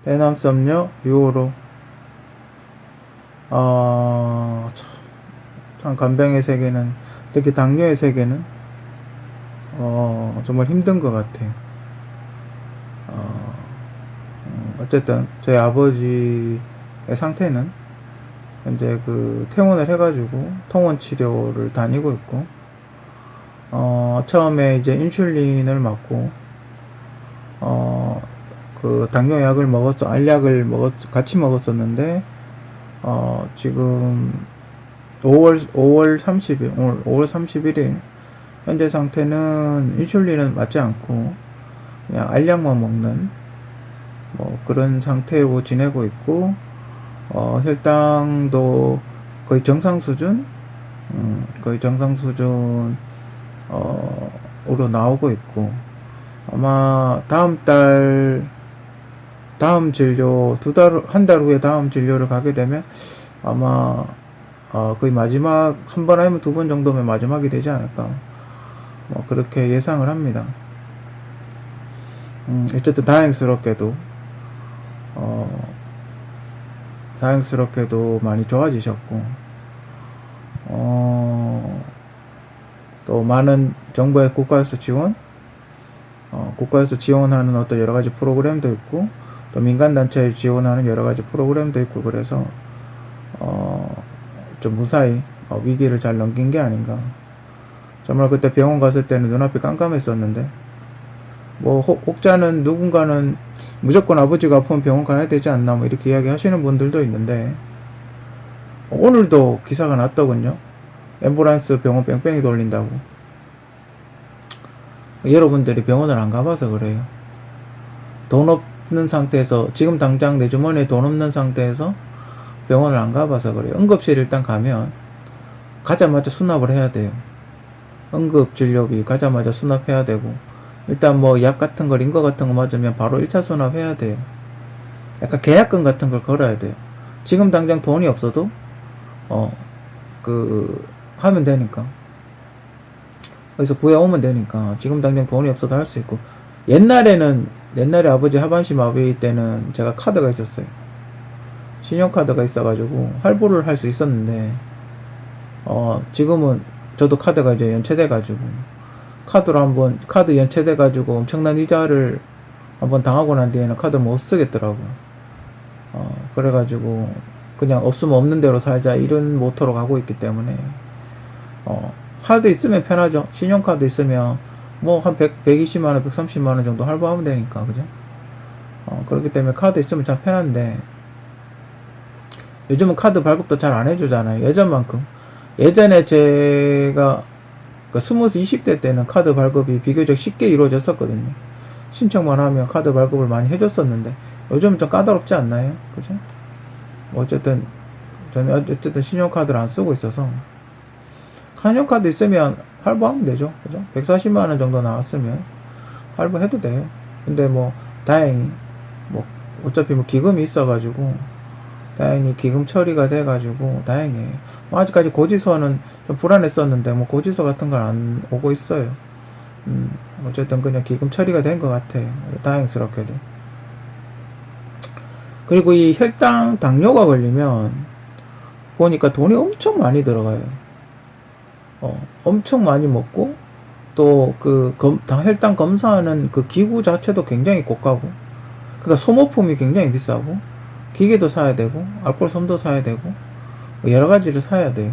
대남섬유, 유호로. 참 간병의 세계는, 특히 당뇨의 세계는 정말 힘든 것 같아요. 어쨌든 저희 아버지의 상태는 현재 그 퇴원을 해가지고 통원 치료를 다니고 있고, 처음에 이제 인슐린을 맞고, 그 당뇨약을 알약을 같이 먹었었는데, 지금 5월 30일, 오늘 5월 31일, 현재 상태는 인슐린은 맞지 않고, 그냥 알약만 먹는, 뭐, 그런 상태로 지내고 있고, 혈당도 거의 정상 수준, 거의 정상 수준, 으로 나오고 있고, 아마 다음 진료, 한 달 후에 다음 진료를 가게 되면, 아마, 거의 마지막, 한 번 아니면 두 번 정도면 마지막이 되지 않을까. 뭐, 그렇게 예상을 합니다. 어쨌든 다행스럽게도 많이 좋아지셨고, 또 많은 정부의 국가에서 지원하는 어떤 여러 가지 프로그램도 있고, 또 민간단체에 지원하는 여러 가지 프로그램도 있고, 그래서, 좀 무사히, 위기를 잘 넘긴 게 아닌가. 정말 그때 병원 갔을 때는 눈앞이 깜깜했었는데, 뭐, 혹자는 누군가는 무조건 아버지가 아프면 병원 가야 되지 않나, 뭐, 이렇게 이야기 하시는 분들도 있는데, 오늘도 기사가 났더군요. 앰뷸런스 병원 뺑뺑이 돌린다고. 여러분들이 병원을 안 가봐서 그래요. 돈 없는 상태에서, 지금 당장 내 주머니에 돈 없는 상태에서 병원을 안 가봐서 그래요. 응급실 일단 가면 가자마자 수납을 해야 돼요. 응급진료비 가자마자 수납해야 되고, 일단 뭐 약 같은 거, 링거 같은 거 맞으면 바로 1차 수납해야 돼요. 약간 계약금 같은 걸 걸어야 돼요. 지금 당장 돈이 없어도 하면 되니까. 거기서 구해오면 되니까. 지금 당장 돈이 없어도 할 수 있고. 옛날에 아버지 하반신 마비 때는 제가 카드가 있었어요. 신용카드가 있어가지고 할부를 할 수 있었는데, 지금은 저도 카드가 이제 연체돼가지고, 카드 연체돼가지고 엄청난 이자를 한번 당하고 난 뒤에는 카드 못 쓰겠더라고요. 그래가지고 그냥 없으면 없는 대로 살자 이런 모토로 가고 있기 때문에, 카드 있으면 편하죠. 신용카드 있으면 뭐 한 120만원, 130만원 정도 할부하면 되니까, 그죠? 그렇기 때문에 카드 있으면 참 편한데, 요즘은 카드 발급도 잘 안 해주잖아요. 예전만큼. 예전에 제가 그 20대 때는 카드 발급이 비교적 쉽게 이루어졌었거든요. 신청만 하면 카드 발급을 많이 해줬었는데, 요즘은 좀 까다롭지 않나요? 그죠? 어쨌든 저는 신용카드를 안 쓰고 있어서, 신용카드 있으면 할부하면 되죠. 그죠? 140만원 정도 나왔으면 할부해도 돼요. 근데 뭐 다행히 뭐 어차피 뭐 기금이 있어가지고, 다행히 기금 처리가 돼가지고 다행이에요. 뭐 아직까지 고지서는 좀 불안했었는데, 뭐 고지서 같은 건 안 오고 있어요. 어쨌든 그냥 기금 처리가 된 것 같아요. 다행스럽게도. 그리고 이 당뇨가 걸리면 보니까 돈이 엄청 많이 들어가요. 엄청 많이 먹고, 또 혈당 검사하는 그 기구 자체도 굉장히 고가고, 그러니까 소모품이 굉장히 비싸고, 기계도 사야 되고, 알코올 솜도 사야 되고, 뭐 여러 가지를 사야 돼요.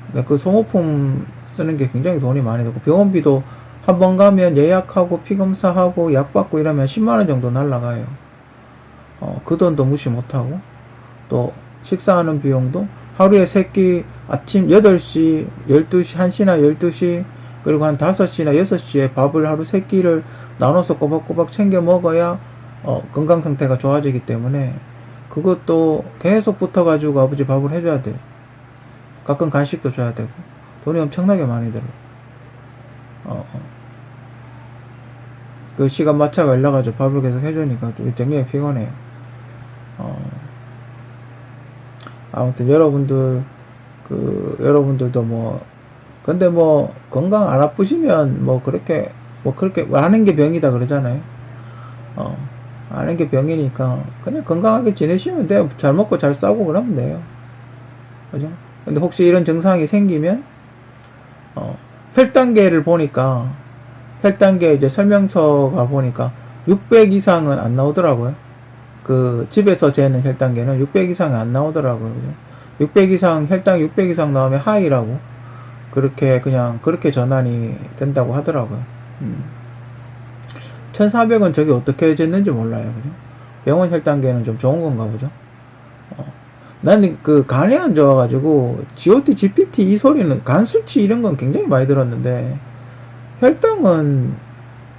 그러니까 그 소모품 쓰는 게 굉장히 돈이 많이 들고, 병원비도 한 번 가면 예약하고 피검사하고 약 받고 이러면 10만원 정도 날라가요. 그 돈도 무시 못하고, 또 식사하는 비용도 하루에 아침 8시, 12시, 1시나 12시, 그리고 한 5시나 6시에 밥을 하루 3끼를 나눠서 꼬박꼬박 챙겨 먹어야 건강 상태가 좋아지기 때문에, 그것도 계속 붙어가지고 아버지 밥을 해줘야 돼요. 가끔 간식도 줘야 되고, 돈이 엄청나게 많이 들어요. 그 시간 맞춰가 일러가지고 밥을 계속 해주니까 좀 굉장히 피곤해요. 아무튼 여러분들도 뭐, 근데 뭐 건강 안 아프시면 뭐 그렇게 하는 게 병이다 그러잖아요. 아는 게 병이니까 그냥 건강하게 지내시면 돼요. 잘 먹고 잘 싸고 그러면 돼요. 그죠? 근데 혹시 이런 증상이 생기면 혈당계를 보니까 혈당계 이제 설명서가 보니까 600 이상은 안 나오더라고요. 그 집에서 재는 혈당계는 600 이상이 안 나오더라고요. 그죠? 600 이상 혈당 600 이상 나오면 하이라고 그렇게 그냥 그렇게 전환이 된다고 하더라고요. 1400은 저게 어떻게 쟀는지 몰라요. 그죠? 병원 혈당계는 좀 좋은 건가 보죠. 나는 그 간이 안 좋아가지고 GOT, GPT 이 소리는 간 수치 이런 건 굉장히 많이 들었는데 혈당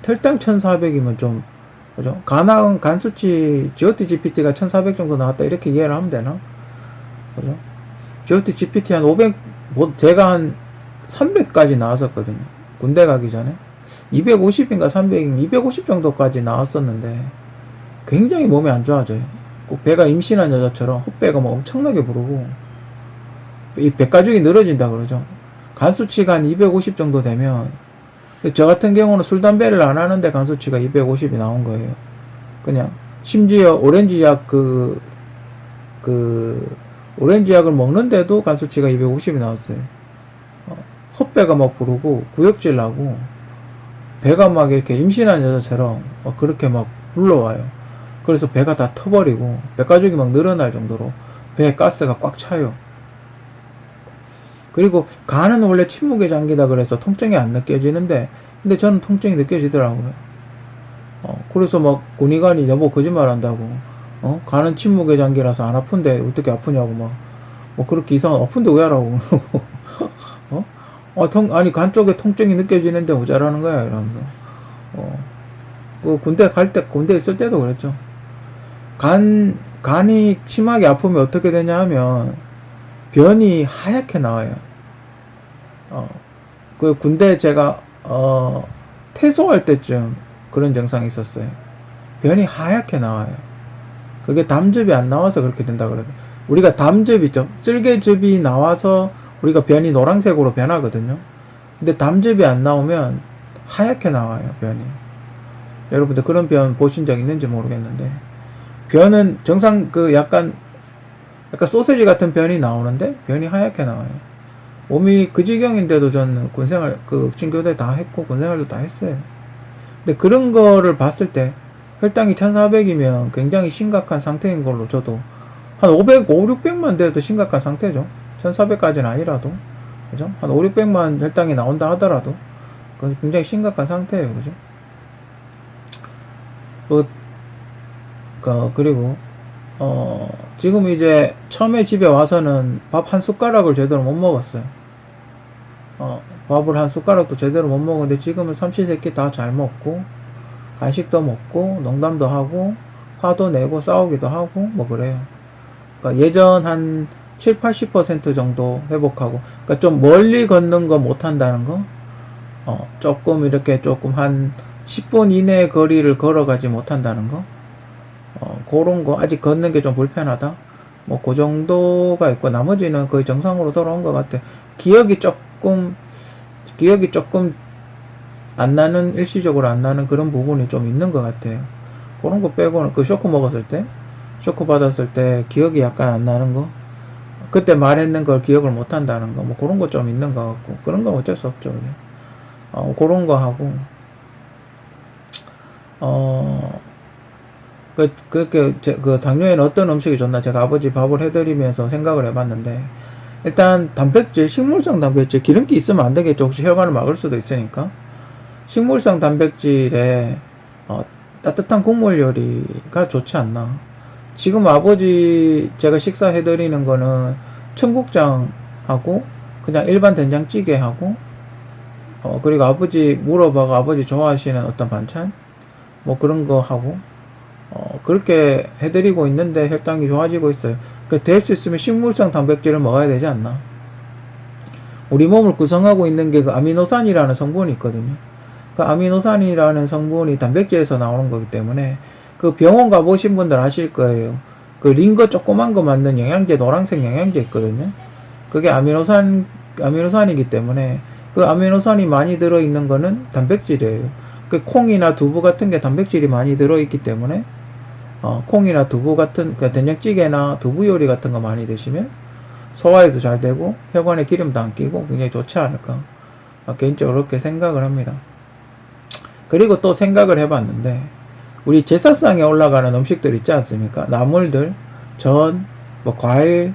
1400이면 좀 그죠? 간 수치 GOT, GPT가 1400 정도 나왔다 이렇게 이해를 하면 되나? 그죠? GOT, GPT 한 500, 뭐 제가 한 300까지 나왔었거든요. 군대 가기 전에 250인가 300, 250 정도까지 나왔었는데 굉장히 몸이 안 좋아져요. 꼭 배가 임신한 여자처럼 헛배가 뭐 엄청나게 부르고 이 배가죽이 늘어진다 그러죠. 간 수치가 한 250 정도 되면 저 같은 경우는 술 담배를 안 하는데 간 수치가 250이 나온 거예요. 그냥 심지어 오렌지 약 오렌지 약을 먹는데도 간 수치가 250이 나왔어요. 헛배가 막 부르고 구역질 나고 배가 막 이렇게 임신한 여자처럼 그렇게 막 불러와요. 그래서 배가 다 터버리고 배가죽이 막 늘어날 정도로 배에 가스가 꽉 차요. 그리고 간은 원래 침묵의 장기다 그래서 통증이 안 느껴지는데 근데 저는 통증이 느껴지더라고요. 그래서 막 군의관이 여보 거짓말 한다고 간은 침묵의 장기라서 안 아픈데 어떻게 아프냐고 막 뭐 그렇게 이상한 아픈데 왜 하라고 아니 간 쪽에 통증이 느껴지는데 모자라는 거야 이러면서 그 군대 있을 때도 그랬죠. 간이 심하게 아프면 어떻게 되냐 하면 변이 하얗게 나와요. 그 군대 제가 퇴소할 때쯤 그런 증상이 있었어요. 변이 하얗게 나와요. 그게 담즙이 안 나와서 그렇게 된다 그러더라고요. 우리가 담즙 있죠. 쓸개즙이 나와서 우리가 변이 노란색으로 변하거든요. 근데 담즙이 안 나오면 하얗게 나와요, 변이. 여러분들 그런 변 보신 적 있는지 모르겠는데 변은 정상 약간 소세지 같은 변이 나오는데 변이 하얗게 나와요. 몸이 그 지경인데도 저는 군생활 징교대 다 했고 군생활도 다 했어요. 근데 그런 거를 봤을 때 혈당이 1400이면 굉장히 심각한 상태인 걸로 저도 한 500, 5, 600만 돼도 심각한 상태죠. 1400까지는 아니라도 그죠? 한 5, 600만 혈당이 나온다 하더라도 그건 굉장히 심각한 상태예요. 그죠? 그리고 지금 이제 처음에 집에 와서는 밥 한 숟가락을 제대로 못 먹었어요. 밥을 한 숟가락도 제대로 못 먹었는데 지금은 삼시세끼 다 잘 먹고 간식도 먹고 농담도 하고 화도 내고 싸우기도 하고 뭐 그래요. 그러니까 예전 한 7, 80% 정도 회복하고 그러니까 좀 멀리 걷는 거 못 한다는 거 조금 이렇게 조금 한 10분 이내 거리를 걸어가지 못한다는 거 그런 거 아직 걷는 게 좀 불편하다 뭐 그 정도가 있고 나머지는 거의 정상으로 돌아온 것 같아. 기억이 조금 안 나는 일시적으로 안 나는 그런 부분이 좀 있는 것 같아요. 그런 거 빼고는 쇼크 먹었을 때 쇼크 받았을 때 기억이 약간 안 나는 거 그때 말했는 걸 기억을 못 한다는 거 뭐 그런 거 좀 있는 것 같고 그런 건 어쩔 수 없죠. 그런 거 하고 당뇨에는 어떤 음식이 좋나 제가 아버지 밥을 해드리면서 생각을 해봤는데 일단 단백질, 식물성 단백질 기름기 있으면 안 되겠죠. 혹시 혈관을 막을 수도 있으니까 식물성 단백질에 따뜻한 국물 요리가 좋지 않나. 지금 아버지 제가 식사해드리는 거는 청국장하고 그냥 일반 된장찌개하고 그리고 아버지 물어봐가 아버지 좋아하시는 어떤 반찬 뭐 그런 거 하고 그렇게 해드리고 있는데 혈당이 좋아지고 있어요. 될 수 있으면 식물성 단백질을 먹어야 되지 않나. 우리 몸을 구성하고 있는 게 그 아미노산이라는 성분이 있거든요. 그 아미노산이라는 성분이 단백질에서 나오는 거기 때문에 그 병원 가보신 분들 아실 거예요. 그 링거 조그만 거 맞는 영양제, 노란색 영양제 있거든요. 그게 아미노산이기 때문에 그 아미노산이 많이 들어있는 거는 단백질이에요. 그 콩이나 두부 같은 게 단백질이 많이 들어있기 때문에 콩이나 두부 같은, 그러니까 된장찌개나 두부 요리 같은 거 많이 드시면 소화에도 잘 되고 혈관에 기름도 안 끼고 굉장히 좋지 않을까. 개인적으로 그렇게 생각을 합니다. 그리고 또 생각을 해봤는데, 우리 제사상에 올라가는 음식들 있지 않습니까? 나물들, 전, 뭐 과일,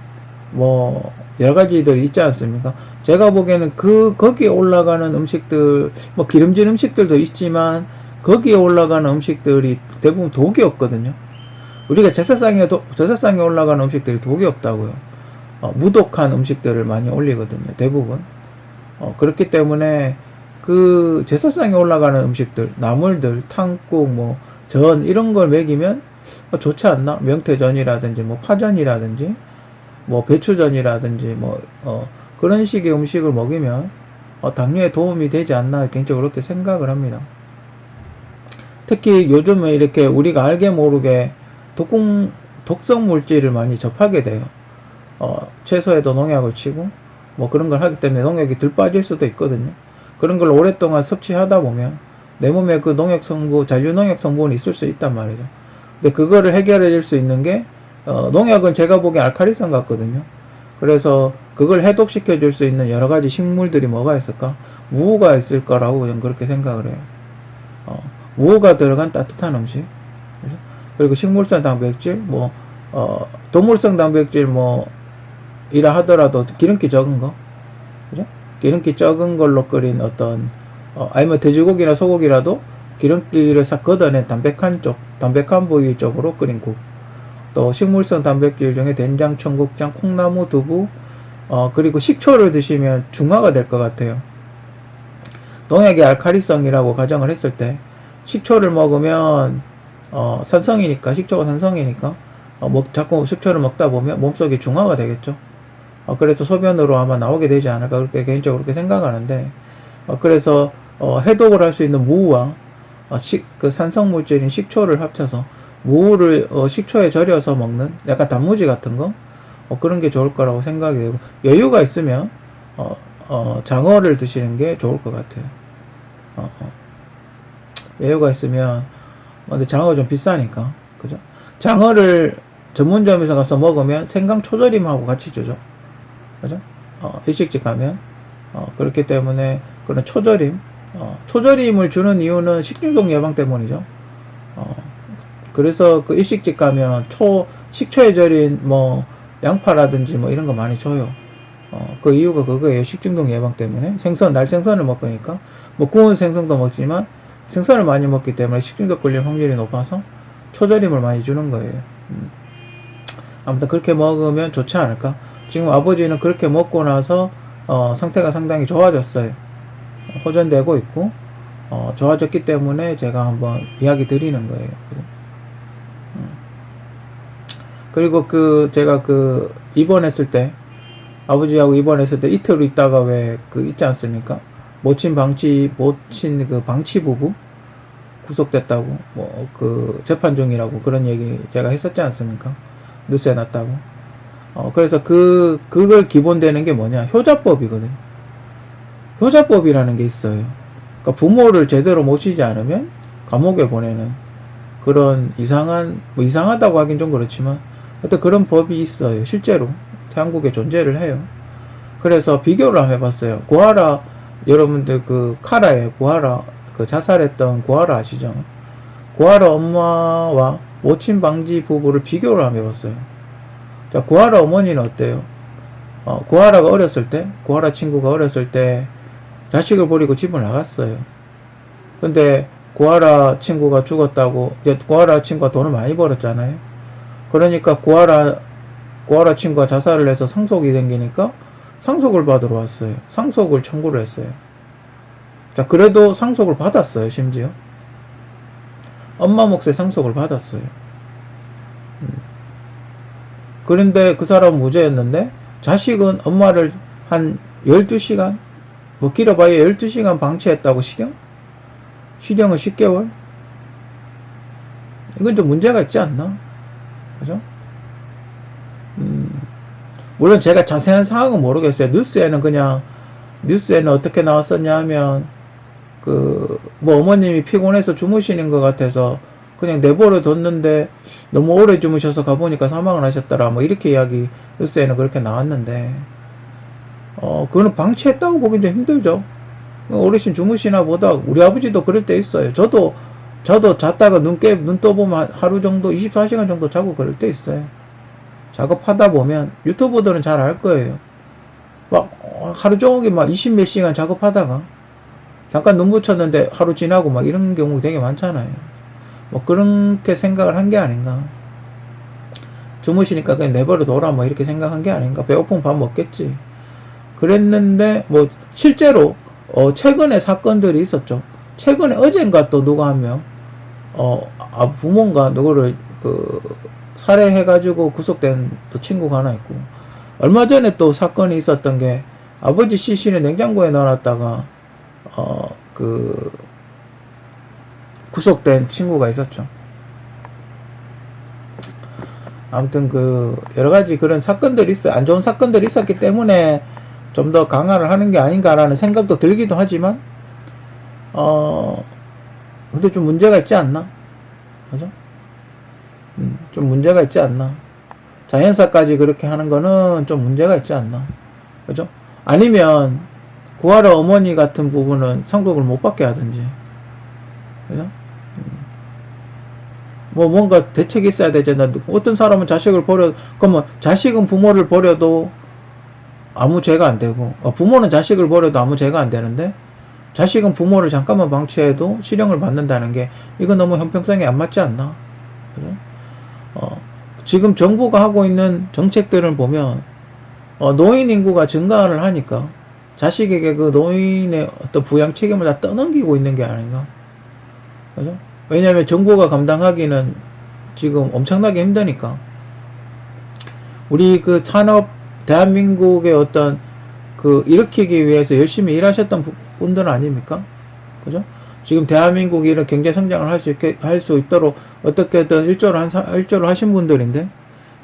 뭐 여러 가지들이 있지 않습니까? 제가 보기에는 거기에 올라가는 음식들, 뭐 기름진 음식들도 있지만 거기에 올라가는 음식들이 대부분 독이 없거든요. 우리가 제사상에 올라가는 음식들이 독이 없다고요. 무독한 음식들을 많이 올리거든요. 대부분. 그렇기 때문에 그 제사상에 올라가는 음식들, 나물들, 탕국, 뭐 전 이런 걸 먹이면 좋지 않나? 명태전이라든지 뭐 파전이라든지 뭐 배추전이라든지 뭐 그런 식의 음식을 먹이면 당뇨에 도움이 되지 않나 개인적으로 그렇게 생각을 합니다. 특히 요즘에 이렇게 우리가 알게 모르게 독성 물질을 많이 접하게 돼요. 채소에도 농약을 치고 뭐 그런 걸 하기 때문에 농약이 덜 빠질 수도 있거든요. 그런 걸 오랫동안 섭취하다 보면 내 몸에 그 농약 성분, 잔류 농약 성분이 있을 수 있단 말이죠. 근데 그거를 해결해 줄 수 있는 게 농약은 제가 보기엔 알칼리성 같거든요. 그래서 그걸 해독시켜 줄 수 있는 여러 가지 식물들이 뭐가 있을까? 무가 있을 거라고 저는 그렇게 생각을 해요. 무가 들어간 따뜻한 음식. 그죠? 그리고 식물성 단백질, 뭐 동물성 단백질 뭐 이라 하더라도 기름기 적은 거. 그죠? 기름기 적은 걸로 끓인 어떤 아니면 돼지고기나 소고기라도 기름기를 싹 걷어낸 담백한 부위 쪽으로 끓인 국. 또 식물성 단백질 중에 된장, 청국장, 콩나무, 두부, 그리고 식초를 드시면 중화가 될 것 같아요. 농약의 알칼리성이라고 가정을 했을 때 식초를 먹으면 산성이니까, 식초가 산성이니까 자꾸 식초를 먹다 보면 몸속에 중화가 되겠죠. 그래서 소변으로 아마 나오게 되지 않을까 그렇게 개인적으로 그렇게 생각하는데, 그래서 해독을 할 수 있는 무와 그 산성 물질인 식초를 합쳐서 무를 식초에 절여서 먹는 약간 단무지 같은 거 그런 게 좋을 거라고 생각이 되고, 여유가 있으면 장어를 드시는 게 좋을 것 같아요. 여유가 있으면 근데 장어가 좀 비싸니까, 그죠? 장어를 전문점에서 가서 먹으면 생강 초절임하고 같이 주죠. 그죠? 일식집 가면 그렇기 때문에 그런 초절임을 주는 이유는 식중독 예방 때문이죠. 그래서 그 일식집 가면 식초에 절인 뭐 양파라든지 뭐 이런 거 많이 줘요. 그 이유가 그거예요. 식중독 예방 때문에. 날생선을 먹으니까 뭐 구운 생선도 먹지만 생선을 많이 먹기 때문에 식중독 걸릴 확률이 높아서 초절임을 많이 주는 거예요. 아무튼 그렇게 먹으면 좋지 않을까. 지금 아버지는 그렇게 먹고 나서 상태가 상당히 좋아졌어요. 호전되고 있고 좋아졌기 때문에 제가 한번 이야기 드리는 거예요. 그리고 제가 입원했을 때, 아버지하고 입원했을 때 이틀 있다가 왜 있지 않습니까? 모친 그 방치 부부 구속됐다고 재판 중이라고 그런 얘기 제가 했었지 않습니까? 뉴스에 났다고. 그래서 그걸 기본되는 게 뭐냐? 효자법이거든요. 효자법이라는 게 있어요. 그러니까 부모를 제대로 모시지 않으면 감옥에 보내는 그런 이상하다고 하긴 좀 그렇지만 어떤 그런 법이 있어요. 실제로 한국에 존재를 해요. 그래서 비교를 한번 해봤어요. 고아라, 여러분들 카라에 고아라, 자살했던 고아라 아시죠? 고아라 엄마와 모친 방지 부부를 비교를 한번 해봤어요. 자, 고아라 어머니는 어때요? 고아라가 어렸을 때, 고아라 친구가 어렸을 때 자식을 버리고 집을 나갔어요. 근데 고아라 친구가 죽었다고, 고아라 친구가 돈을 많이 벌었잖아요. 그러니까 고아라 친구가 자살을 해서 상속이 생기니까 상속을 받으러 왔어요. 상속을 청구를 했어요. 자, 그래도 상속을 받았어요. 심지어 엄마 몫의 상속을 받았어요. 그런데 그 사람은 무죄였는데 자식은 엄마를 한 12시간, 뭐 길어봐야 12시간 방치했다고. 실형은 10개월? 이건 좀 문제가 있지 않나? 그죠? 물론 제가 자세한 상황은 모르겠어요. 뉴스에는 어떻게 나왔었냐 하면, 뭐 어머님이 피곤해서 주무시는 것 같아서 그냥 내버려 뒀는데 너무 오래 주무셔서 가보니까 사망을 하셨더라. 뭐 이렇게 이야기 뉴스에는 그렇게 나왔는데 그거는 방치했다고 보기 좀 힘들죠. 어르신 주무시나 보다. 우리 아버지도 그럴 때 있어요. 저도 잤다가 눈 떠보면 하루 정도 24시간 정도 자고 그럴 때 있어요. 작업하다 보면 유튜버들은 잘 알 거예요. 막 하루 종일 막 20몇 시간 작업하다가 잠깐 눈 붙였는데 하루 지나고 막 이런 경우 되게 많잖아요. 뭐 그렇게 생각을 한 게 아닌가. 주무시니까 그냥 내버려 둬라 뭐 이렇게 생각한 게 아닌가. 배고프면 밥 먹겠지. 그랬는데 뭐 실제로 최근에 사건들이 있었죠. 최근에 어젠가 또 누가 하면 부모인가 누구를 살해해가지고 구속된 또 친구가 하나 있고, 얼마 전에 또 사건이 있었던 게 아버지 시신을 냉장고에 넣어놨다가 구속된 친구가 있었죠. 아무튼 여러 가지 그런 사건들이 안 좋은 사건들이 있었기 때문에 좀 더 강화를 하는 게 아닌가라는 생각도 들기도 하지만, 근데 좀 문제가 있지 않나? 그죠? 좀 문제가 있지 않나? 자연사까지 그렇게 하는 거는 좀 문제가 있지 않나? 그죠? 아니면 구하라 어머니 같은 부분은 상속을 못 받게 하든지, 그죠? 뭐 뭔가 대책이 있어야 되잖아. 어떤 사람은 자식을 그러면 자식은 부모를 버려도 아무 죄가 안 되고, 부모는 자식을 버려도 아무 죄가 안 되는데, 자식은 부모를 잠깐만 방치해도 실형을 받는다는 게, 이건 너무 형평성에 안 맞지 않나? 그죠? 지금 정부가 하고 있는 정책들을 보면, 노인 인구가 증가를 하니까, 자식에게 그 노인의 어떤 부양 책임을 다 떠넘기고 있는 게 아닌가? 그죠? 왜냐하면 정부가 감당하기는 지금 엄청나게 힘드니까. 우리 산업, 대한민국의 어떤 일으키기 위해서 열심히 일하셨던 분들은 아닙니까? 그죠? 지금 대한민국이 이런 경제 성장을 할 수 있도록 어떻게든 일조를 하신 분들인데,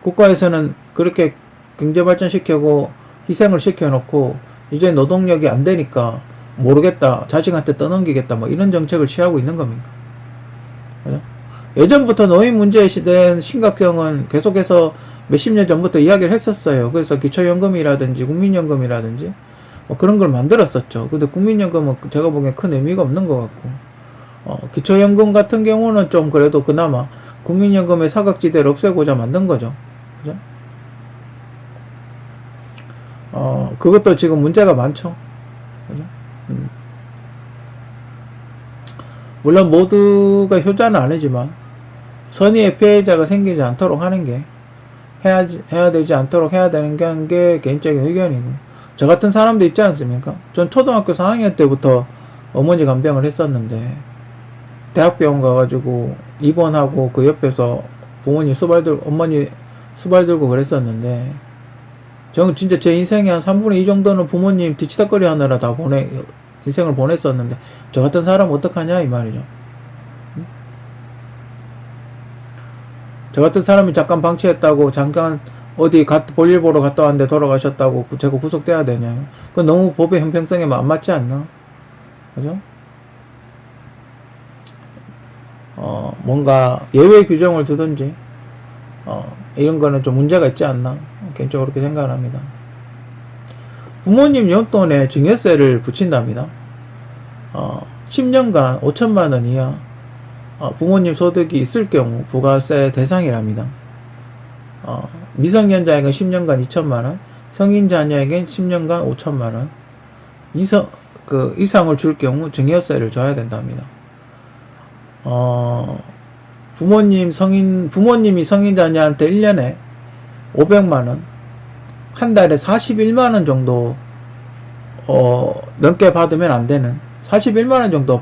국가에서는 그렇게 경제 발전시키고 희생을 시켜놓고, 이제 노동력이 안 되니까 모르겠다, 자식한테 떠넘기겠다, 뭐 이런 정책을 취하고 있는 겁니까? 그죠? 예전부터 노인 문제에 대한 심각성은 계속해서 몇십 년 전부터 이야기를 했었어요. 그래서 기초연금이라든지 국민연금이라든지 뭐 그런 걸 만들었었죠. 근데 국민연금은 제가 보기엔 큰 의미가 없는 것 같고, 기초연금 같은 경우는 좀 그래도 그나마 국민연금의 사각지대를 없애고자 만든 거죠. 그죠? 그것도 지금 문제가 많죠. 그죠? 물론 모두가 효자는 아니지만 선의의 피해자가 생기지 않도록 하는 게 해야 되지 않도록 해야 되는 게 개인적인 의견이고, 저 같은 사람도 있지 않습니까? 전 초등학교 4학년 때부터 어머니 간병을 했었는데, 대학병원 가가지고 입원하고 그 옆에서 어머니 수발 들고 그랬었는데, 저는 진짜 제 인생의 한 3분의 2 정도는 부모님 뒤치다거리 하느라 인생을 보냈었는데, 저 같은 사람 어떡하냐 이 말이죠. 저 같은 사람이 잠깐 방치했다고, 잠깐 어디 볼일 보러 갔다 왔는데 돌아가셨다고 제가 구속돼야 되냐요? 그건 너무 법의 형평성에 안 맞지 않나? 그죠? 뭔가 예외 규정을 두든지, 이런 거는 좀 문제가 있지 않나? 개인적으로 그렇게 생각을 합니다. 부모님 용돈에 증여세를 붙인답니다. 10년간 5천만 원 이하 부모님 소득이 있을 경우 부가세 대상이랍니다. 미성년자에겐 10년간 2천만 원, 성인 자녀에겐 10년간 5천만 원 이상을 줄 경우 증여세를 져야 된답니다. 부모님이 성인 자녀한테 1년에 500만 원, 한 달에 41만 원 정도 넘게 받으면 안 되는, 41만 원 정도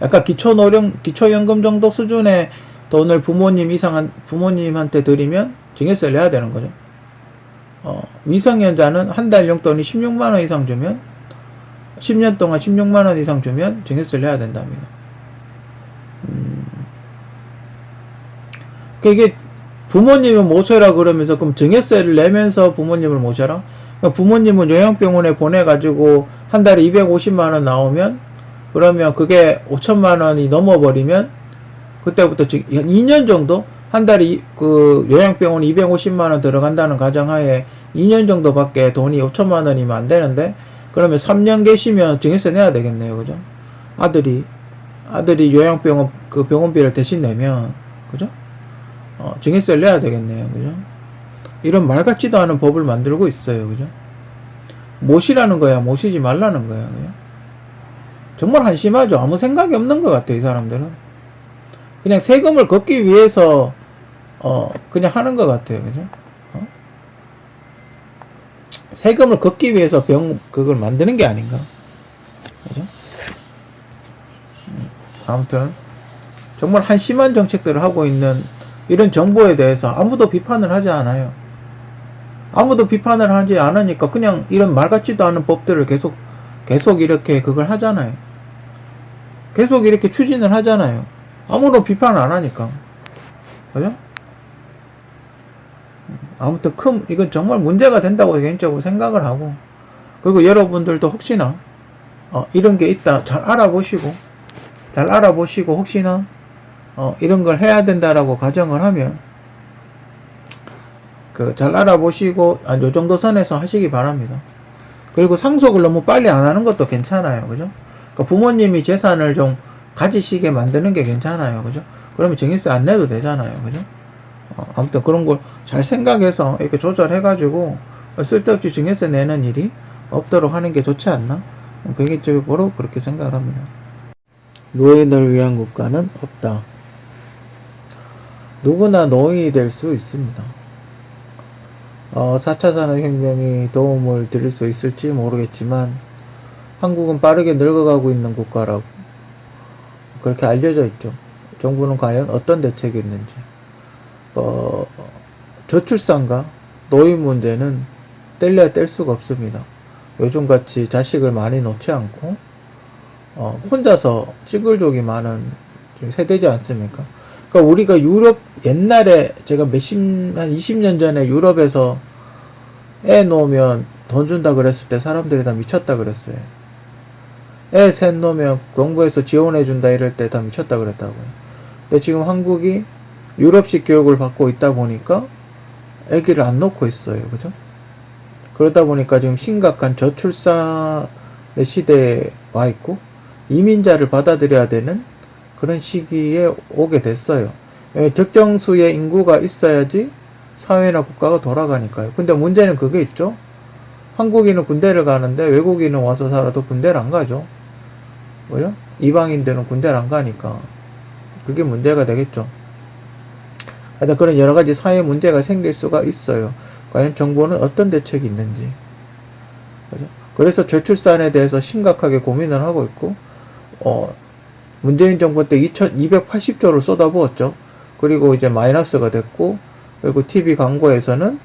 약간 기초연금 정도 수준의 돈을 부모님한테 드리면 증여세를 내야 되는 거죠. 미성년자는 한 달 용돈이 16만 원 이상 주면, 10년 동안 16만 원 이상 주면 증여세를 내야 된답니다. 이게 부모님을 모셔라 그러면서, 그럼 증여세를 내면서 부모님을 모셔라? 그러니까 부모님은 요양병원에 보내가지고 한 달에 250만 원 나오면, 그러면 그게 5천만 원이 넘어버리면 그때부터 지금 2년 정도 한 달에 그 요양병원 250만 원 들어간다는 가정하에 2년 정도밖에 돈이 5천만 원이면 안 되는데 그러면 3년 계시면 증여세 내야 되겠네요, 그죠? 아들이 요양병원 그 병원비를 대신 내면 그죠? 증여세를 내야 되겠네요, 그죠? 이런 말 같지도 않은 법을 만들고 있어요, 그죠? 모시라는 거야, 모시지 말라는 거야, 그죠? 정말 한심하죠. 아무 생각이 없는 것 같아요, 이 사람들은. 그냥 세금을 걷기 위해서 그냥 하는 것 같아요, 그죠? 세금을 걷기 위해서 그걸 만드는 게 아닌가, 그죠? 아무튼 정말 한심한 정책들을 하고 있는 이런 정부에 대해서 아무도 비판을 하지 않아요. 아무도 비판을 하지 않으니까 그냥 이런 말 같지도 않은 법들을 계속 이렇게 그걸 하잖아요. 계속 이렇게 추진을 하잖아요. 아무도 비판을 안 하니까. 그죠? 아무튼 이건 정말 문제가 된다고 개인적으로 생각을 하고, 그리고 여러분들도 혹시나 이런 게 있다 잘 알아보시고 혹시나 이런 걸 해야 된다라고 가정을 하면 잘 알아보시고 요 정도 선에서 하시기 바랍니다. 그리고 상속을 너무 빨리 안 하는 것도 괜찮아요, 그죠? 그러니까 부모님이 재산을 좀 가지시게 만드는 게 괜찮아요, 그죠? 그러면 증여세 안 내도 되잖아요, 그죠? 아무튼 그런 걸 잘 생각해서 이렇게 조절해가지고 쓸데없이 증여세 내는 일이 없도록 하는 게 좋지 않나? 개인적으로 그렇게 생각을 합니다. 노인을 위한 국가는 없다. 누구나 노인이 될 수 있습니다. 4차 산업혁명이 도움을 드릴 수 있을지 모르겠지만 한국은 빠르게 늙어가고 있는 국가라고 그렇게 알려져 있죠. 정부는 과연 어떤 대책이 있는지. 저출산과 노인 문제는 뗄래야 뗄 수가 없습니다. 요즘같이 자식을 많이 놓지 않고 혼자서 싱글족이 많은 세대지 않습니까? 그러니까 우리가 유럽 옛날에 제가 한 20년 전에 유럽에서 애 놓으면 돈 준다 그랬을 때 사람들이 다 미쳤다 그랬어요. 애 셋 놓으면 정부에서 지원해 준다 이럴 때 다 미쳤다 그랬다고요. 근데 지금 한국이 유럽식 교육을 받고 있다 보니까 애기를 안 놓고 있어요. 그죠? 그러다 보니까 지금 심각한 저출산의 시대에 와 있고 이민자를 받아들여야 되는 그런 시기에 오게 됐어요. 적정 수의 인구가 있어야지 사회나 국가가 돌아가니까요. 근데 문제는 그게 있죠. 한국인은 군대를 가는데 외국인은 와서 살아도 군대를 안 가죠. 뭐요? 이방인들은 군대를 안 가니까 그게 문제가 되겠죠. 하여튼 그런 여러 가지 사회 문제가 생길 수가 있어요. 과연 정부는 어떤 대책이 있는지. 그죠? 그래서 저출산에 대해서 심각하게 고민을 하고 있고, 문재인 정부 때 280조를 쏟아부었죠. 그리고 이제 마이너스가 됐고, 그리고 TV 광고에서는,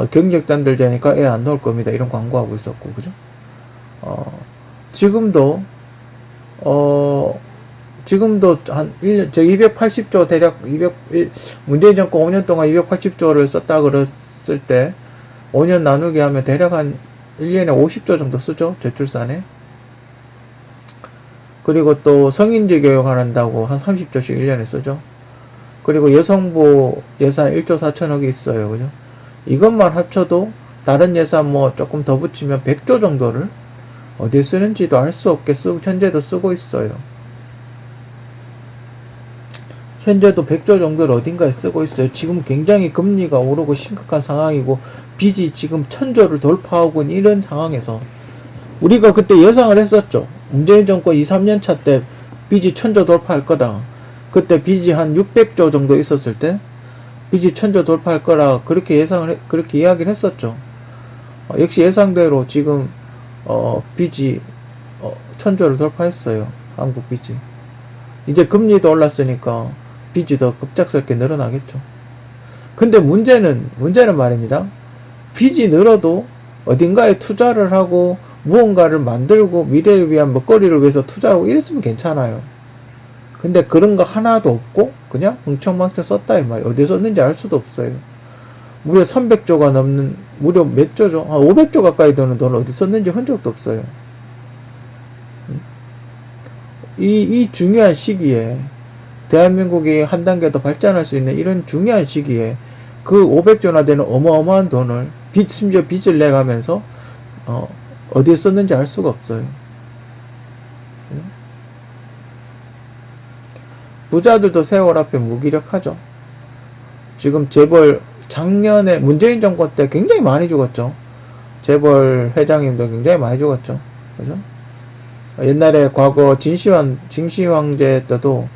경력단들 되니까 애 안 넣을 겁니다. 이런 광고하고 있었고, 그죠? 지금도 한 1년, 280조 대략, 문재인 정권 5년 동안 280조를 썼다 그랬을 때, 5년 나누게 하면 대략 한 1년에 50조 정도 쓰죠. 저출산에. 그리고 또 성인지 교육 한다고 한 30조씩 1년에 쓰죠. 그리고 여성부 예산 1조 4천억이 있어요. 그죠? 이것만 합쳐도 다른 예산 뭐 조금 더 붙이면 100조 정도를 어디에 쓰는지도 알 수 없게 현재도 쓰고 있어요. 현재도 100조 정도를 어딘가에 쓰고 있어요. 지금 굉장히 금리가 오르고 심각한 상황이고 빚이 지금 1000조를 돌파하고 있는 이런 상황에서 우리가 그때 예상을 했었죠. 문재인 정권 2, 3년 차 때 빚이 1000조 돌파할 거다. 그때 빚이 한 600조 정도 있었을 때 빚이 1000조 돌파할 거라 그렇게 이야기를 했었죠. 역시 예상대로 지금 빚이 1000조를 돌파했어요. 한국 빚이. 이제 금리도 올랐으니까 빚이 더 급작스럽게 늘어나겠죠. 근데 문제는 말입니다. 빚이 늘어도 어딘가에 투자를 하고 무언가를 만들고 미래를 위한 먹거리를 위해서 투자하고 이랬으면 괜찮아요. 근데 그런 거 하나도 없고 그냥 흥청망청 썼다 이 말이에요. 어디에 썼는지 알 수도 없어요. 무려 300조가 넘는 무려 몇 조죠? 한 500조 가까이 되는 돈을 어디 썼는지 흔적도 없어요. 이 중요한 시기에 대한민국이 한 단계 더 발전할 수 있는 이런 중요한 시기에 그 500조나 되는 어마어마한 돈을 심지어 빚을 내가면서 어디에 썼는지 알 수가 없어요. 부자들도 세월 앞에 무기력하죠. 지금 재벌 작년에 문재인 정권 때 굉장히 많이 죽었죠. 재벌 회장님도 굉장히 많이 죽었죠. 그죠? 옛날에 과거 진시황제 때도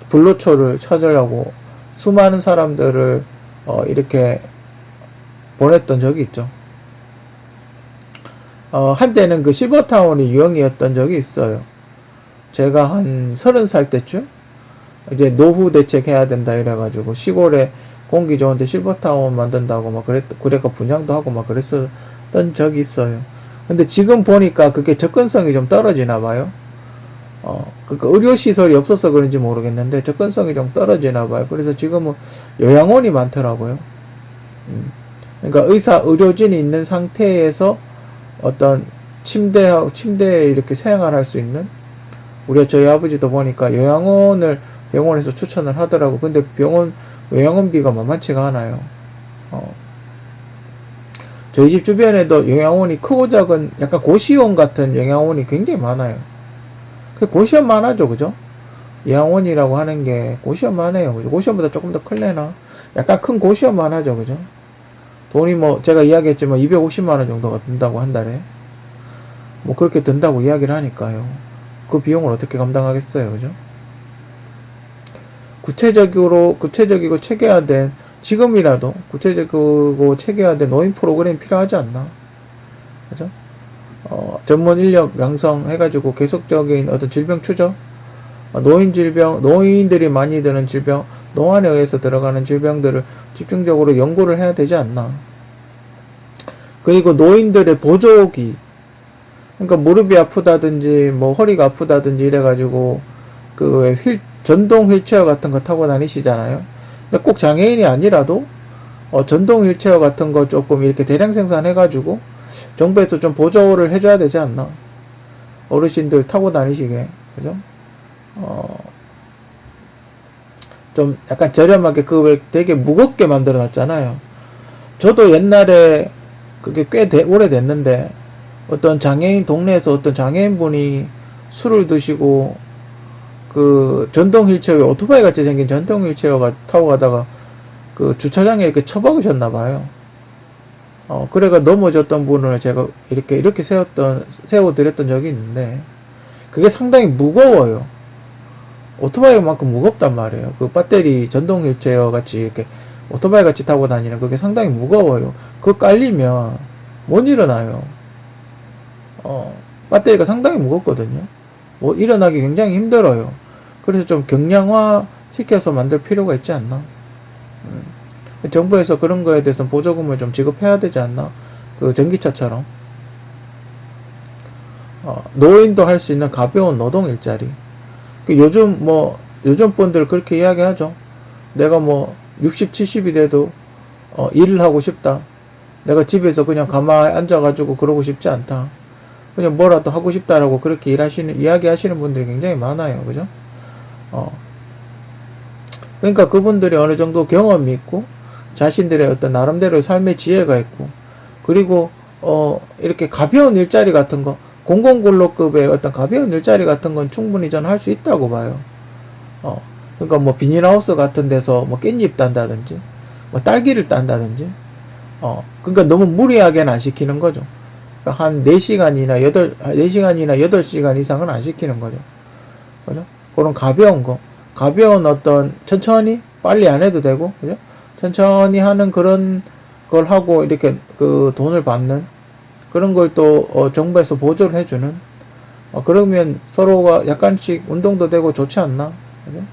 불로초를 찾으려고 수많은 사람들을 이렇게 보냈던 적이 있죠. 한때는 그 실버타운이 유행이었던 적이 있어요. 제가 한 30살 때쯤 이제 노후 대책 해야 된다 이래가지고 시골에 공기 좋은데 실버타운 만든다고 막 그래가 분양도 하고 막 그랬었던 적이 있어요. 근데 지금 보니까 그게 접근성이 좀 떨어지나 봐요. 그러니까 의료시설이 없어서 그런지 모르겠는데 접근성이 좀 떨어지나 봐요. 그래서 지금은 요양원이 많더라고요. 그러니까 의료진이 있는 상태에서 어떤 침대에 이렇게 생활할 수 있는, 저희 아버지도 보니까 요양원을 병원에서 추천을 하더라고. 근데 요양원비가 만만치가 않아요. 저희 집 주변에도 요양원이 크고 작은 약간 고시원 같은 요양원이 굉장히 많아요. 고시원만 하죠, 그죠? 요양원이라고 하는 게 고시원만 해요, 그죠? 고시원보다 조금 더 클래나? 약간 큰 고시원만 하죠, 그죠? 돈이 제가 이야기했지만 250만원 정도가 든다고 한 달에. 그렇게 든다고 이야기를 하니까요. 그 비용을 어떻게 감당하겠어요, 그죠? 구체적이고 체계화된, 지금이라도 구체적이고 체계화된 노인 프로그램이 필요하지 않나? 그죠? 전문 인력 양성해가지고 계속적인 어떤 질병 추적, 노인들이 많이 드는 질병, 노안에 의해서 들어가는 질병들을 집중적으로 연구를 해야 되지 않나. 그리고 노인들의 보조기, 그러니까 무릎이 아프다든지, 허리가 아프다든지 이래가지고, 전동 휠체어 같은 거 타고 다니시잖아요. 근데 꼭 장애인이 아니라도, 전동 휠체어 같은 거 조금 이렇게 대량 생산해가지고, 정부에서 좀 보조를 해줘야 되지 않나. 어르신들 타고 다니시게, 그죠? 좀 약간 저렴하게 되게 무겁게 만들어 놨잖아요. 저도 옛날에 그게 꽤 오래됐는데 어떤 장애인 동네에서 어떤 장애인분이 술을 드시고 그 전동 휠체어, 오토바이 같이 생긴 전동 휠체어가 타고 가다가 그 주차장에 이렇게 처박으셨나 봐요. 그래가 넘어졌던 분을 제가 이렇게 세워드렸던 적이 있는데 그게 상당히 무거워요. 오토바이만큼 무겁단 말이에요. 그 배터리 전동 휠체어 같이 이렇게 오토바이 같이 타고 다니는 그게 상당히 무거워요. 그거 깔리면 못 일어나요. 배터리가 상당히 무겁거든요. 일어나기 굉장히 힘들어요. 그래서 좀 경량화 시켜서 만들 필요가 있지 않나. 정부에서 그런 거에 대해서 보조금을 좀 지급해야 되지 않나. 그 전기차처럼. 노인도 할 수 있는 가벼운 노동 일자리. 요즘 분들 그렇게 이야기하죠. 내가 60, 70이 돼도, 일을 하고 싶다. 내가 집에서 그냥 가만히 앉아가지고 그러고 싶지 않다. 그냥 뭐라도 하고 싶다라고 그렇게 이야기하시는 분들이 굉장히 많아요. 그죠? 그러니까 그분들이 어느 정도 경험이 있고, 자신들의 어떤 나름대로의 삶의 지혜가 있고, 그리고, 이렇게 가벼운 일자리 같은 거, 공공근로급의 어떤 가벼운 일자리 같은 건 충분히 저는 할 수 있다고 봐요. 그러니까 비닐하우스 같은 데서 깻잎 딴다든지, 딸기를 딴다든지, 그러니까 너무 무리하게는 안 시키는 거죠. 그러니까 한 4시간이나 8시간 이상은 안 시키는 거죠. 그죠? 그런 가벼운 어떤, 빨리 안 해도 되고, 그죠? 천천히 하는 그런 걸 하고, 이렇게 돈을 받는, 그런 걸 또, 정부에서 보조를 해주는, 그러면 서로가 약간씩 운동도 되고 좋지 않나? 그죠?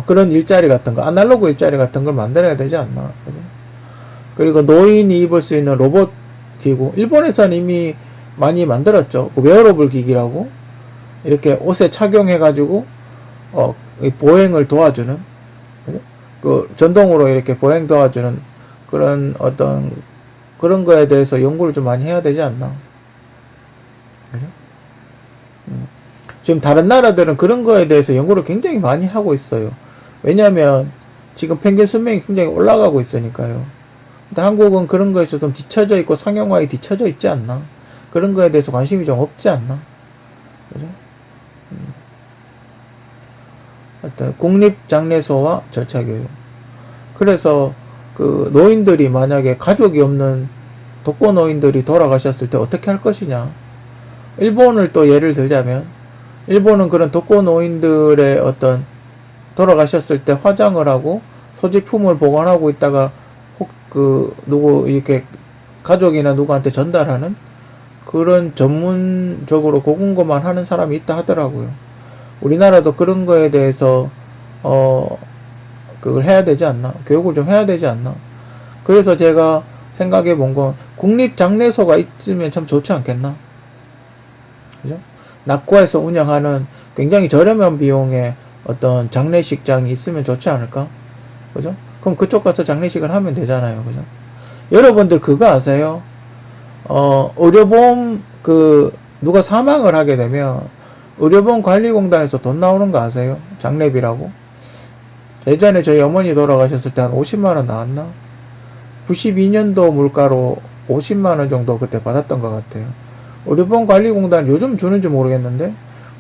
그런 일자리 같은 거, 아날로그 일자리 같은 걸 만들어야 되지 않나? 그죠? 그리고 노인이 입을 수 있는 로봇 기구, 일본에서는 이미 많이 만들었죠. 그 웨어러블 기기라고, 이렇게 옷에 착용해가지고, 보행을 도와주는, 그죠? 전동으로 이렇게 보행 도와주는 그런 거에 대해서 연구를 좀 많이 해야 되지 않나. 그죠? 지금 다른 나라들은 그런 거에 대해서 연구를 굉장히 많이 하고 있어요. 왜냐하면 지금 평균 수명이 굉장히 올라가고 있으니까요. 근데 한국은 그런 거에서 좀 뒤처져 있고 상용화에 뒤처져 있지 않나? 그런 거에 대해서 관심이 좀 없지 않나? 그죠? 하여튼 국립장례소와 절차교육. 그래서 그 노인들이 만약에 가족이 없는 독거 노인들이 돌아가셨을 때 어떻게 할 것이냐. 일본을 또 예를 들자면 일본은 그런 독거 노인들의 어떤 돌아가셨을 때 화장을 하고 소지품을 보관하고 있다가 혹 그 누구 이렇게 가족이나 누구한테 전달하는 그런 전문적으로 그런 것만 하는 사람이 있다 하더라고요. 우리나라도 그런 거에 대해서 그걸 해야 되지 않나? 교육을 좀 해야 되지 않나? 그래서 제가 생각해 본 건 국립장례소가 있으면 참 좋지 않겠나? 그죠? 낙고에서 운영하는 굉장히 저렴한 비용의 어떤 장례식장이 있으면 좋지 않을까? 그죠? 그럼 그쪽 가서 장례식을 하면 되잖아요. 그죠? 여러분들 그거 아세요? 의료보험 누가 사망을 하게 되면 의료보험 관리공단에서 돈 나오는 거 아세요? 장례비라고? 예전에 저희 어머니 돌아가셨을 때 한 50만원 나왔나? 92년도 물가로 50만원 정도 그때 받았던 것 같아요. 의료보험 관리공단 요즘 주는지 모르겠는데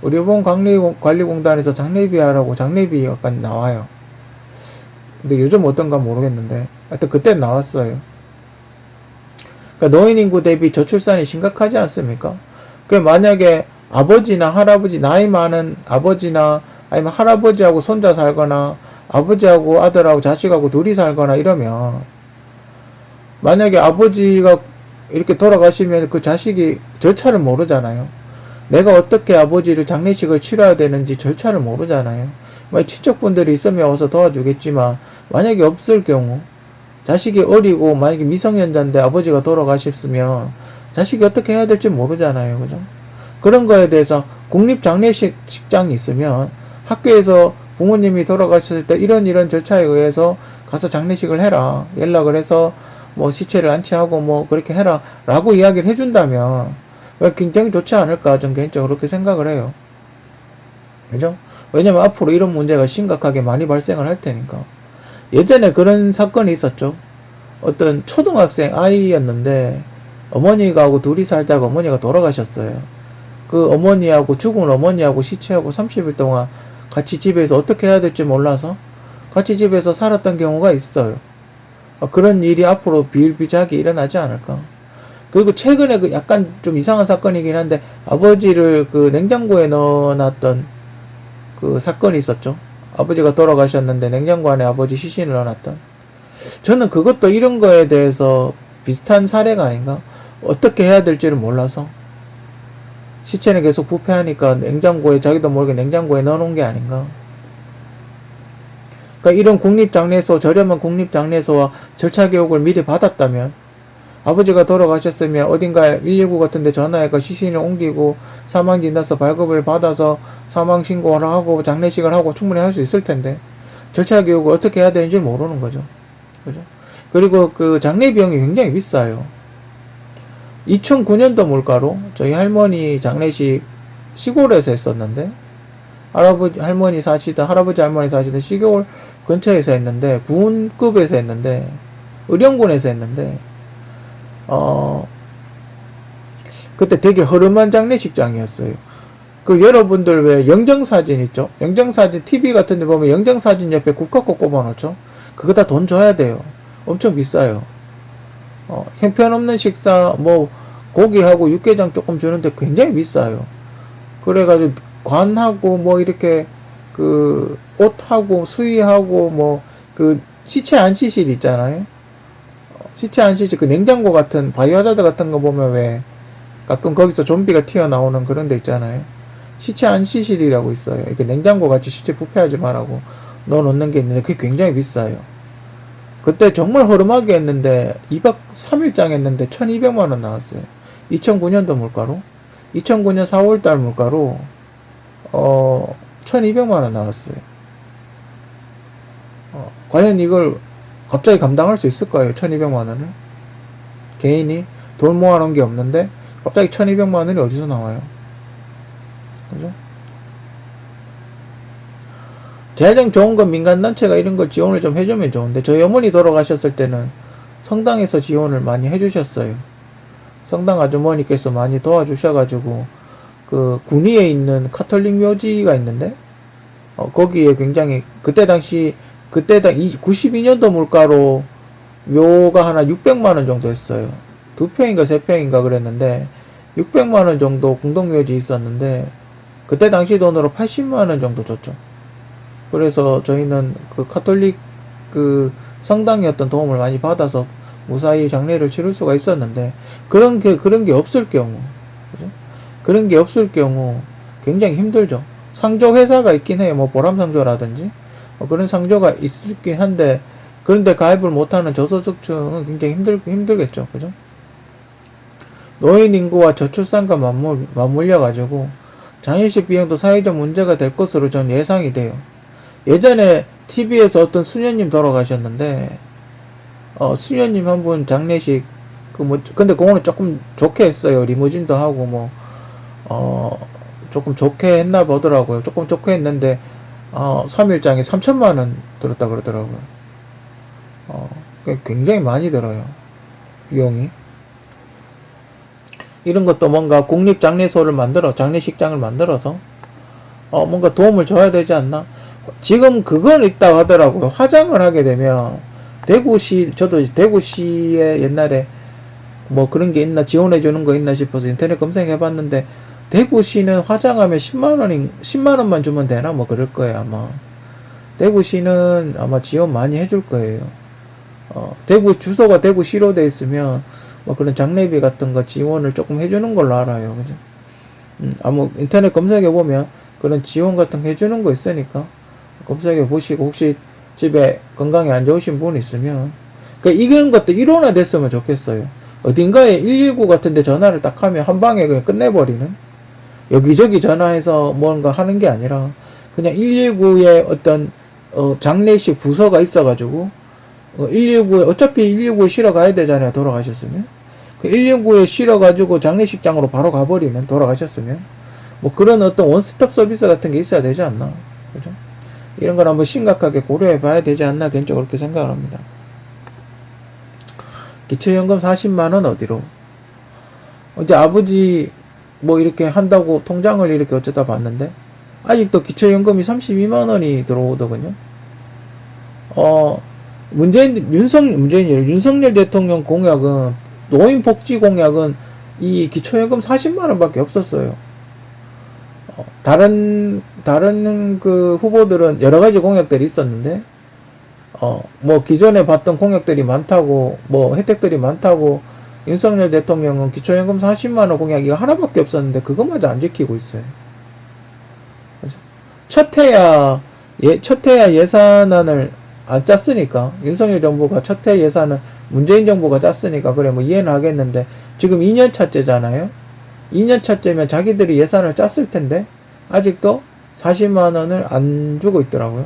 의료보험 관리공단에서 장례비 하라고 장례비 약간 나와요. 근데 요즘 어떤가 모르겠는데 하여튼 그때 나왔어요. 그러니까 노인 인구 대비 저출산이 심각하지 않습니까? 그 만약에 아버지나 할아버지 나이 많은 아버지나 아니면 할아버지하고 손자 살거나 아버지하고 아들하고 자식하고 둘이 살거나 이러면 만약에 아버지가 이렇게 돌아가시면 그 자식이 절차를 모르잖아요. 내가 어떻게 아버지를 장례식을 치러야 되는지 절차를 모르잖아요. 친척분들이 있으면 와서 도와주겠지만 만약에 없을 경우 자식이 어리고 만약에 미성년자인데 아버지가 돌아가셨으면 자식이 어떻게 해야 될지 모르잖아요. 그죠? 그런 거에 대해서 국립장례식장이 있으면 학교에서 부모님이 돌아가셨을 때 이런 절차에 의해서 가서 장례식을 해라. 연락을 해서 뭐 시체를 안치하고 뭐 그렇게 해라. 라고 이야기를 해준다면 굉장히 좋지 않을까. 전 개인적으로 그렇게 생각을 해요. 그죠? 왜냐면 앞으로 이런 문제가 심각하게 많이 발생을 할 테니까. 예전에 그런 사건이 있었죠. 어떤 초등학생 아이였는데 어머니가 하고 둘이 살다가 어머니가 돌아가셨어요. 그 어머니하고 죽은 어머니하고 시체하고 30일 동안 같이 집에서 어떻게 해야 될지 몰라서 같이 집에서 살았던 경우가 있어요. 그런 일이 앞으로 비일비재하게 일어나지 않을까. 그리고 최근에 그 약간 좀 이상한 사건이긴 한데 아버지를 그 냉장고에 넣어놨던 그 사건이 있었죠. 아버지가 돌아가셨는데 냉장고 안에 아버지 시신을 넣어놨던. 저는 그것도 이런 거에 대해서 비슷한 사례가 아닌가. 어떻게 해야 될지를 몰라서 시체는 계속 부패하니까 냉장고에 자기도 모르게 냉장고에 넣어놓은 게 아닌가. 그러니까 이런 국립장례소, 저렴한 국립장례소와 절차 교육을 미리 받았다면 아버지가 돌아가셨으면 어딘가 119 같은데 전화해서 시신을 옮기고 사망진단서 발급을 받아서 사망신고를 하고 장례식을 하고 충분히 할 수 있을 텐데 절차 교육을 어떻게 해야 되는지 모르는 거죠. 그죠? 그리고 그 장례 비용이 굉장히 비싸요. 2009년도 물가로 저희 할머니 장례식 시골에서 했었는데 할아버지 할머니 사시던 시골 근처에서 했는데 군급에서 했는데 의령군에서 했는데 그때 되게 허름한 장례식장이었어요. 그 여러분들 왜 영정사진 있죠? 영정사진 TV 같은 데 보면 영정사진 옆에 국화꽃 꼽아놓죠? 그거 다 돈 줘야 돼요. 엄청 비싸요. 형편없는 식사 뭐 고기하고 육개장 조금 주는데 굉장히 비싸요. 그래가지고 관하고 뭐 이렇게 그 옷하고 수의하고 뭐 그 시체 안치실 있잖아요. 시체 안치실 그 냉장고 같은 바이오하자드 같은 거 보면 왜 가끔 거기서 좀비가 튀어나오는 그런 데 있잖아요. 시체 안치실이라고 있어요. 이렇게 냉장고 같이 시체 부패하지 말라고 넣어놓는 게 있는데 그게 굉장히 비싸요. 그때 정말 허름하게 했는데 2박 3일장 했는데 1200만원 나왔어요. 2009년도 물가로 2009년 4월달 물가로 1200만원 나왔어요. 과연 이걸 갑자기 감당할 수 있을까요? 1200만원을 개인이 돈 모아놓은 게 없는데 갑자기 1200만원이 어디서 나와요? 그죠? 재정 좋은 건 민간단체가 이런 걸 지원을 좀 해주면 좋은데, 저희 어머니 돌아가셨을 때는 성당에서 지원을 많이 해주셨어요. 성당 아주머니께서 많이 도와주셔가지고, 그 군위에 있는 카톨릭 묘지가 있는데, 거기에 굉장히 그때 당 92년도 물가로 묘가 하나 600만 원 정도 했어요. 두 평인가 세 평인가 그랬는데 600만 원 정도 공동묘지 있었는데 그때 당시 돈으로 80만 원 정도 줬죠. 그래서 저희는 그 카톨릭 그 성당의 어떤 도움을 많이 받아서 무사히 장례를 치를 수가 있었는데, 그런 게 없을 경우, 그죠? 그런 게 없을 경우 굉장히 힘들죠. 상조 회사가 있긴 해요. 뭐 보람상조라든지 그런 상조가 있긴 한데, 그런데 가입을 못하는 저소득층은 굉장히 힘들겠죠. 그죠? 노인 인구와 저출산과 맞물려 가지고 장례식 비용도 사회적 문제가 될 것으로 전 예상이 돼요. 예전에 TV에서 어떤 수녀님 돌아가셨는데, 수녀님 한 분 장례식 근데 그거는 조금 좋게 했어요. 리무진도 하고 조금 좋게 했나 보더라고요. 조금 좋게 했는데 3일장에 3천만 원 들었다 그러더라고요. 굉장히 많이 들어요, 비용이. 이런 것도 뭔가 국립장례소를 장례식장을 만들어서 뭔가 도움을 줘야 되지 않나. 지금 그건 있다고 하더라고요. 화장을 하게 되면 저도 대구시에 옛날에 뭐 그런 게 있나, 지원해 주는 거 있나 싶어서 인터넷 검색해 봤는데, 대구시는 화장하면 10만 원만 주면 되나 뭐 그럴 거예요, 아마. 대구시는 아마 지원 많이 해줄 거예요. 주소가 대구시로 돼 있으면 뭐 그런 장례비 같은 거 지원을 조금 해주는 걸로 알아요. 그죠? 아마 인터넷 검색해 보면 그런 지원 같은 거 해주는 거 있으니까 검색해 보시고, 혹시 집에 건강이 안 좋으신 분 있으면, 그러니까 이런 것도 일원화 됐으면 좋겠어요. 어딘가에 119 같은 데 전화를 딱 하면 한 방에 그냥 끝내버리는, 여기저기 전화해서 뭔가 하는 게 아니라 그냥 119에 어떤 장례식 부서가 있어가지고 119에 어차피 119에 실어 가야 되잖아요. 돌아가셨으면 그 119에 실어 가지고 장례식장으로 바로 가버리는, 돌아가셨으면 뭐 그런 어떤 원스톱 서비스 같은 게 있어야 되지 않나. 그죠? 이런 걸 한번 심각하게 고려해 봐야 되지 않나, 개인적으로 그렇게 생각을 합니다. 기초연금 40만원 어디로? 어제 아버지 뭐 이렇게 한다고 통장을 이렇게 어쩌다 봤는데 아직도 기초연금이 32만원이 들어오더군요. 윤석열 대통령 공약은, 노인복지 공약은 이 기초연금 40만원 밖에 없었어요. 다른 그 후보들은 여러 가지 공약들이 있었는데, 뭐 기존에 봤던 공약들이 많다고, 뭐 혜택들이 많다고, 윤석열 대통령은 기초연금 40만원 공약이 하나밖에 없었는데 그것마저 안 지키고 있어요. 첫 해야 예산안을 안 짰으니까, 윤석열 정부가 첫 해 예산은 문재인 정부가 짰으니까 그래 뭐 이해는 하겠는데, 지금 2년 차째잖아요. 2년 차째면 자기들이 예산을 짰을 텐데 아직도 40만원을 안 주고 있더라고요.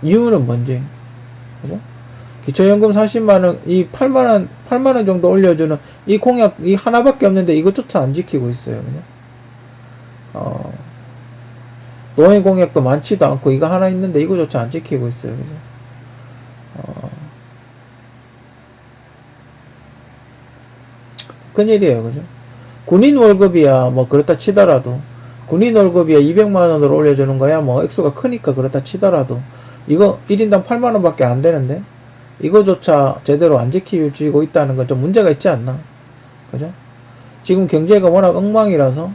이유는 뭔지, 그죠? 기초연금 40만원, 이 8만원 정도 올려주는 이 공약, 이 하나밖에 없는데 이것조차 안 지키고 있어요, 그냥. 노인 공약도 많지도 않고 이거 하나 있는데 이거조차 안 지키고 있어요, 그죠? 큰일이에요, 그죠? 군인 월급이야 뭐 그렇다 치더라도, 군인 월급이야 200만원으로 올려주는 거야 뭐 액수가 크니까 그렇다 치더라도, 이거 1인당 8만원 밖에 안 되는데 이거조차 제대로 안 지키고 있다는 건 좀 문제가 있지 않나, 그죠? 지금 경제가 워낙 엉망이라서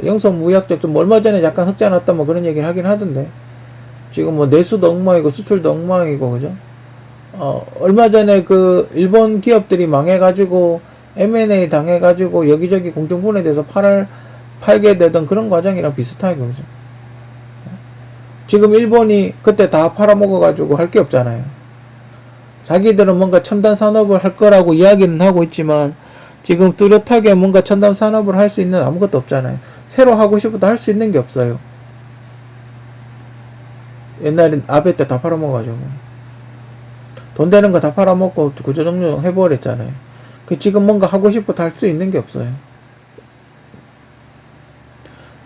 영선무역적 좀 얼마 전에 약간 흑자 났다 뭐 그런 얘기를 하긴 하던데, 지금 뭐 내수도 엉망이고 수출도 엉망이고, 그죠? 얼마 전에 그 일본 기업들이 망해가지고 M&A 당해가지고 여기저기 공중분해돼서 팔게 되던 그런 과정이랑 비슷하게, 그죠? 지금 일본이 그때 다 팔아먹어가지고 할 게 없잖아요. 자기들은 뭔가 첨단 산업을 할 거라고 이야기는 하고 있지만 지금 뚜렷하게 뭔가 첨단 산업을 할 수 있는 아무것도 없잖아요. 새로 하고 싶어도 할 수 있는 게 없어요. 옛날엔 아베 때 다 팔아먹어가지고 돈 되는 거 다 팔아먹고 구조정리 해버렸잖아요. 지금 뭔가 하고 싶어도 할 수 있는 게 없어요.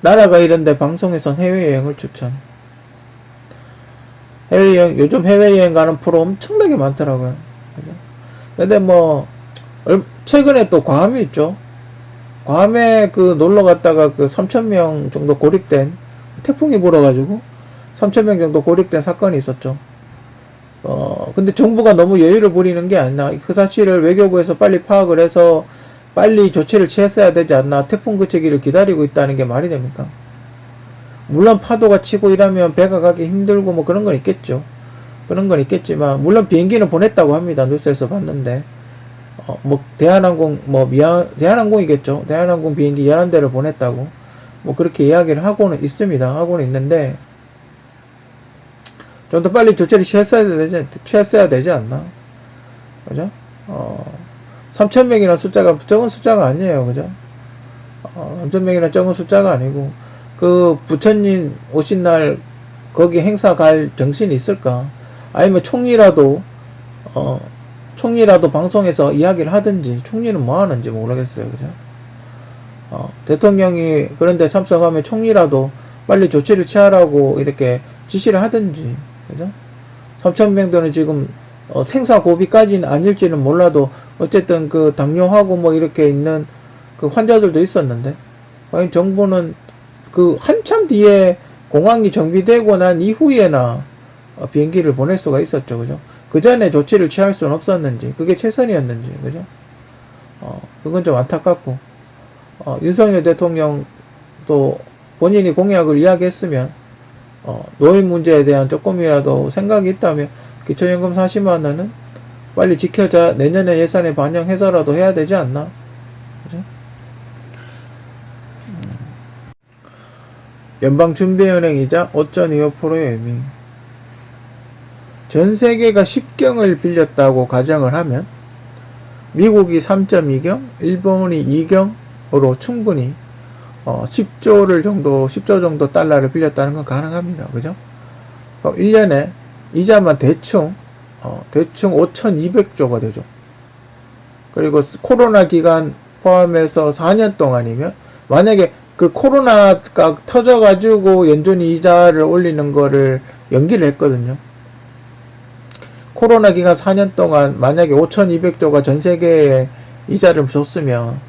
나라가 이런데 방송에선 해외여행을 추천. 해외여행, 요즘 해외여행 가는 프로 엄청나게 많더라고요. 그죠? 근데 뭐, 최근에 또 괌이 있죠. 괌에 그 놀러 갔다가 그 3,000명 정도 고립된, 태풍이 불어가지고 3,000명 정도 고립된 사건이 있었죠. 근데 정부가 너무 여유를 부리는 게 아니나, 그 사실을 외교부에서 빨리 파악을 해서 빨리 조치를 취했어야 되지 않나. 태풍 그치기를 기다리고 있다는 게 말이 됩니까? 물론 파도가 치고 이러면 배가 가기 힘들고 뭐 그런 건 있겠죠. 그런 건 있겠지만, 물론 비행기는 보냈다고 합니다. 뉴스에서 봤는데. 뭐, 대한항공, 대한항공이겠죠. 대한항공 비행기 11대를 보냈다고. 뭐, 그렇게 이야기를 하고는 있습니다. 하고는 있는데, 좀 더 빨리 조치를 취했어야 되지 않나. 그죠? 3,000명이라는 숫자가 적은 숫자가 아니에요. 그죠? 3,000명이라는 적은 숫자가 아니고, 그 부처님 오신 날, 거기 행사 갈 정신이 있을까? 아니면 총리라도 방송에서 이야기를 하든지, 총리는 뭐 하는지 모르겠어요. 그죠? 대통령이 그런데 참석하면 총리라도 빨리 조치를 취하라고 이렇게 지시를 하든지, 그죠? 3,000명들은 지금, 생사 고비까지는 아닐지는 몰라도, 어쨌든 그 당뇨하고 뭐 이렇게 있는 그 환자들도 있었는데, 과연 정부는 그 한참 뒤에 공항이 정비되고 난 이후에나 비행기를 보낼 수가 있었죠. 그죠? 그 전에 조치를 취할 수는 없었는지, 그게 최선이었는지, 그죠? 그건 좀 안타깝고, 윤석열 대통령도 본인이 공약을 이야기했으면, 노인 문제에 대한 조금이라도 생각이 있다면, 기초연금 40만원은 빨리 지켜자, 내년에 예산에 반영해서라도 해야 되지 않나? 그죠? 연방준비은행이자 5.25%의 의미. 전 세계가 10경을 빌렸다고 가정을 하면 미국이 3.2경, 일본이 2경으로 충분히 10조 정도 달러를 빌렸다는 건 가능합니다. 그죠? 1년에 이자만 대충 5,200조가 되죠. 그리고 코로나 기간 포함해서 4년 동안이면, 만약에 그 코로나가 터져가지고 연준이 이자를 올리는 거를 연기를 했거든요. 코로나 기간 4년 동안 만약에 5,200조가 전 세계에 이자를 줬으면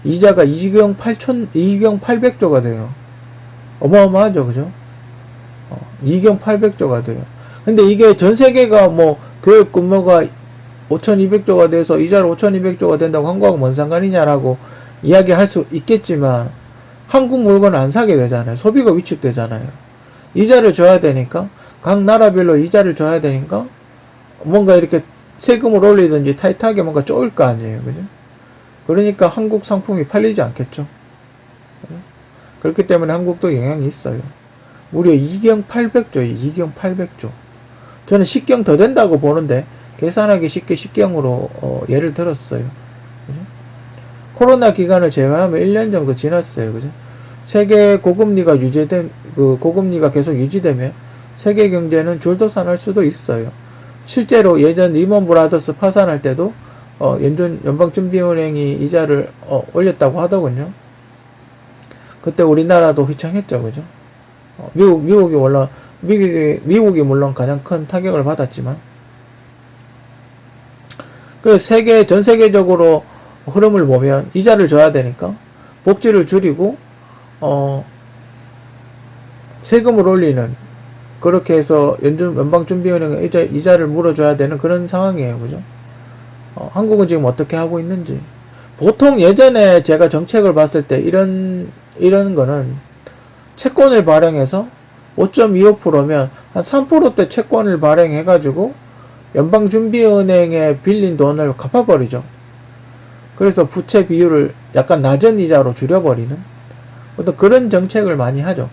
이자가 2경 800조가 돼요. 어마어마하죠, 그죠? 2경 800조가 돼요. 근데 이게 전 세계가 뭐 교육 규모가 5,200조가 돼서 이자를 5,200조가 된다고 한국하고 뭔 상관이냐라고 이야기할 수 있겠지만, 한국 물건을 안 사게 되잖아요. 소비가 위축되잖아요. 이자를 줘야 되니까, 각 나라별로 이자를 줘야 되니까 뭔가 이렇게 세금을 올리든지 타이트하게 뭔가 쪼을 거 아니에요. 그죠? 그러니까 한국 상품이 팔리지 않겠죠. 그렇기 때문에 한국도 영향이 있어요. 무려 2경 800조예요. 2경 800조. 저는 10경 더 된다고 보는데, 계산하기 쉽게 10경으로 예를 들었어요. 그죠? 코로나 기간을 제외하면 1년 정도 지났어요. 그죠? 세계 고금리가 고금리가 계속 유지되면 세계 경제는 줄도산할 수도 있어요. 실제로 예전 리먼 브라더스 파산할 때도 연방준비은행이 이자를 올렸다고 하더군요. 그때 우리나라도 휘청했죠. 그죠? 미국이 물론 가장 큰 타격을 받았지만, 전 세계적으로 흐름을 보면 이자를 줘야 되니까 복지를 줄이고, 세금을 올리는, 그렇게 해서 연방준비은행에 이자를 물어줘야 되는 그런 상황이에요. 그죠? 한국은 지금 어떻게 하고 있는지. 보통 예전에 제가 정책을 봤을 때 이런 거는 채권을 발행해서 5.25%면 한 3%대 채권을 발행해가지고 연방준비은행에 빌린 돈을 갚아버리죠. 그래서 부채 비율을 약간 낮은 이자로 줄여버리는 어떤 그런 정책을 많이 하죠.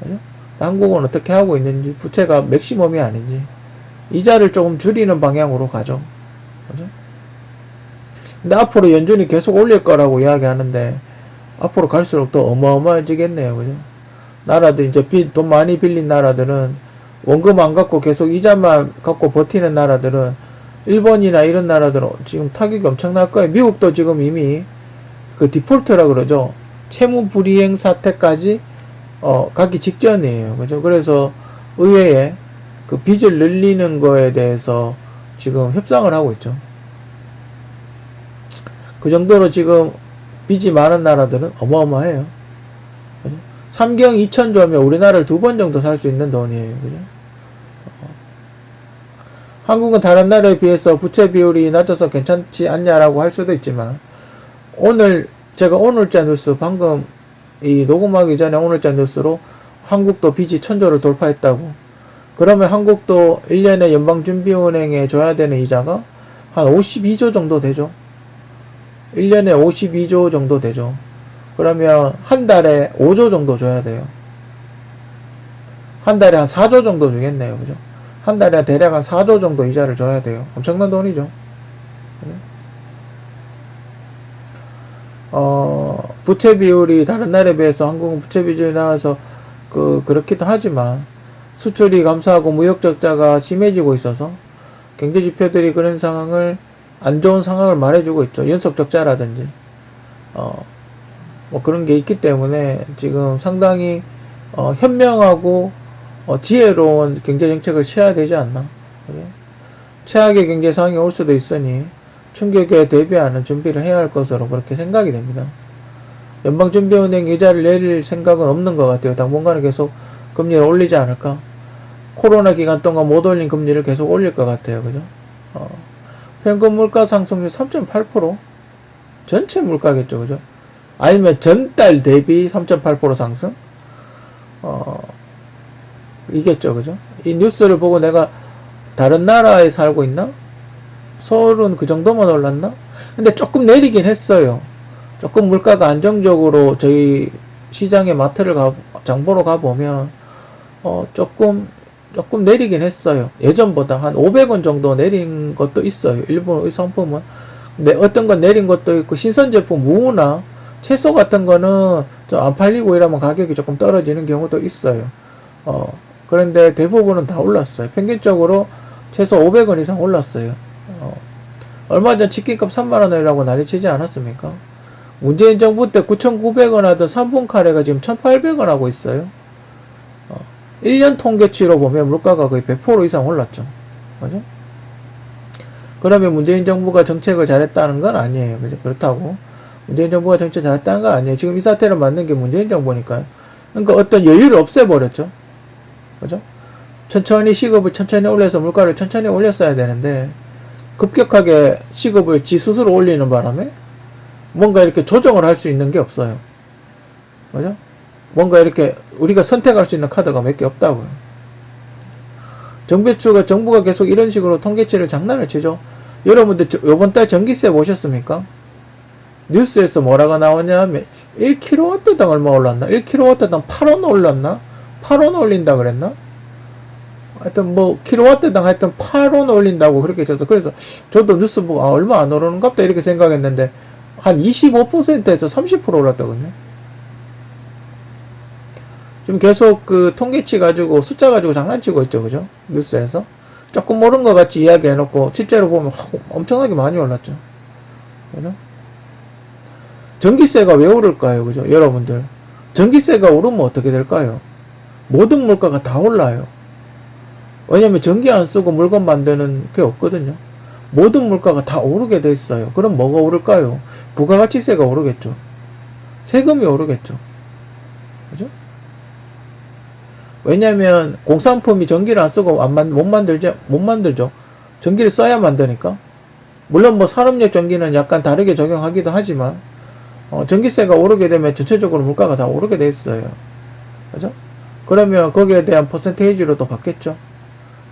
그죠? 한국은 어떻게 하고 있는지, 부채가 맥시멈이 아닌지, 이자를 조금 줄이는 방향으로 가죠. 그죠? 근데 앞으로 연준이 계속 올릴 거라고 이야기하는데, 앞으로 갈수록 더 어마어마해지겠네요. 그죠? 나라들, 이제 돈 많이 빌린 나라들은, 원금 안 갖고 계속 이자만 갖고 버티는 나라들은, 일본이나 이런 나라들은 지금 타격이 엄청날 거예요. 미국도 지금 이미 그 디폴트라 그러죠. 채무 불이행 사태까지 가기 직전이에요. 그죠? 그래서 의회에 그 빚을 늘리는 거에 대해서 지금 협상을 하고 있죠. 그 정도로 지금 빚이 많은 나라들은 어마어마해요. 그죠? 3경 2천조면 우리나라를 2번 정도 살 수 있는 돈이에요. 그죠? 한국은 다른 나라에 비해서 부채 비율이 낮아서 괜찮지 않냐라고 할 수도 있지만, 제가 오늘자 뉴스 방금 이 녹음하기 전에 오늘자 뉴스로 한국도 빚이 1,000조를 돌파했다고. 그러면 한국도 1년에 연방준비은행에 줘야 되는 이자가 한 52조 정도 되죠. 1년에 52조 정도 되죠. 그러면 한 달에 5조 정도 줘야 돼요. 한 달에 한 4조 정도 주겠네요. 그죠? 한 달에 대략 한 4조 정도 이자를 줘야 돼요. 엄청난 돈이죠. 부채 비율이 다른 나라에 비해서 한국은 부채 비율이 나와서 그렇기도 하지만 수출이 감소하고 무역 적자가 심해지고 있어서 경제 지표들이 그런 상황을 안 좋은 상황을 말해주고 있죠. 연속 적자라든지 뭐 그런 게 있기 때문에 지금 상당히 현명하고 지혜로운 경제 정책을 취해야 되지 않나. 그래? 최악의 경제 상황이 올 수도 있으니 충격에 대비하는 준비를 해야 할 것으로 그렇게 생각이 됩니다. 연방준비은행 이자를 내릴 생각은 없는 것 같아요. 당분간은 계속 금리를 올리지 않을까. 코로나 기간 동안 못 올린 금리를 계속 올릴 것 같아요. 그죠? 평균 물가 상승률 3.8%? 전체 물가겠죠. 그죠? 아니면 전달 대비 3.8% 상승? 이겠죠. 그죠? 이 뉴스를 보고 내가 다른 나라에 살고 있나? 서울은 그 정도만 올랐나? 근데 조금 내리긴 했어요. 조금 물가가 안정적으로 저희 시장에 마트를 장보러 가보면 조금 내리긴 했어요. 예전보다 한 500원 정도 내린 것도 있어요. 일본 상품은. 근데 어떤 건 내린 것도 있고, 신선 제품, 무나 채소 같은 거는 좀 안 팔리고 이러면 가격이 조금 떨어지는 경우도 있어요. 그런데 대부분은 다 올랐어요. 평균적으로 최소 500원 이상 올랐어요. 얼마 전 치킨값 3만원이라고 난리치지 않았습니까? 문재인 정부 때 9,900원 하던 3분 카레가 지금 1,800원 하고 있어요. 1년 통계치로 보면 물가가 거의 100% 이상 올랐죠. 그죠? 그러면 문재인 정부가 정책을 잘했다는 건 아니에요. 그죠? 그렇다고 문재인 정부가 정책 잘했다는 건 아니에요. 지금 이 사태를 만든 게 문재인 정부니까요. 그러니까 어떤 여유를 없애버렸죠. 그죠? 천천히 시급을 천천히 올려서 물가를 천천히 올렸어야 되는데, 급격하게 시급을 지 스스로 올리는 바람에 뭔가 이렇게 조정을 할 수 있는 게 없어요. 그죠? 뭔가 이렇게 우리가 선택할 수 있는 카드가 몇 개 없다고요. 정부가 계속 이런 식으로 통계치를 장난을 치죠. 여러분들 요번 달 전기세 보셨습니까? 뉴스에서 뭐라고 나오냐 하면 1kW당 얼마 올랐나? 1kW당 8원 올랐나? 8원 올린다 그랬나? 하여튼 뭐 킬로와트당 하여튼 8원 올린다고 그렇게 해서, 그래서 저도 뉴스 보고 얼마 안 오르는갑다 이렇게 생각했는데 한 25%에서 30% 올랐다거든요. 지금 계속 그 통계치 가지고 숫자 가지고 장난치고 있죠. 그죠? 뉴스에서 조금 오른 것 같이 이야기해놓고 실제로 보면 엄청나게 많이 올랐죠. 그죠? 전기세가 왜 오를까요? 그죠? 여러분들, 전기세가 오르면 어떻게 될까요? 모든 물가가 다 올라요. 왜냐면 전기 안 쓰고 물건 만드는 게 없거든요. 모든 물가가 다 오르게 돼 있어요. 그럼 뭐가 오를까요? 부가가치세가 오르겠죠. 세금이 오르겠죠. 그죠? 왜냐면 공산품이 전기를 안 쓰고 못 만들죠. 전기를 써야 만드니까. 물론 뭐 산업용 전기는 약간 다르게 적용하기도 하지만 전기세가 오르게 되면 전체적으로 물가가 다 오르게 돼 있어요. 그죠? 그러면 거기에 대한 퍼센테이지로 또 받겠죠.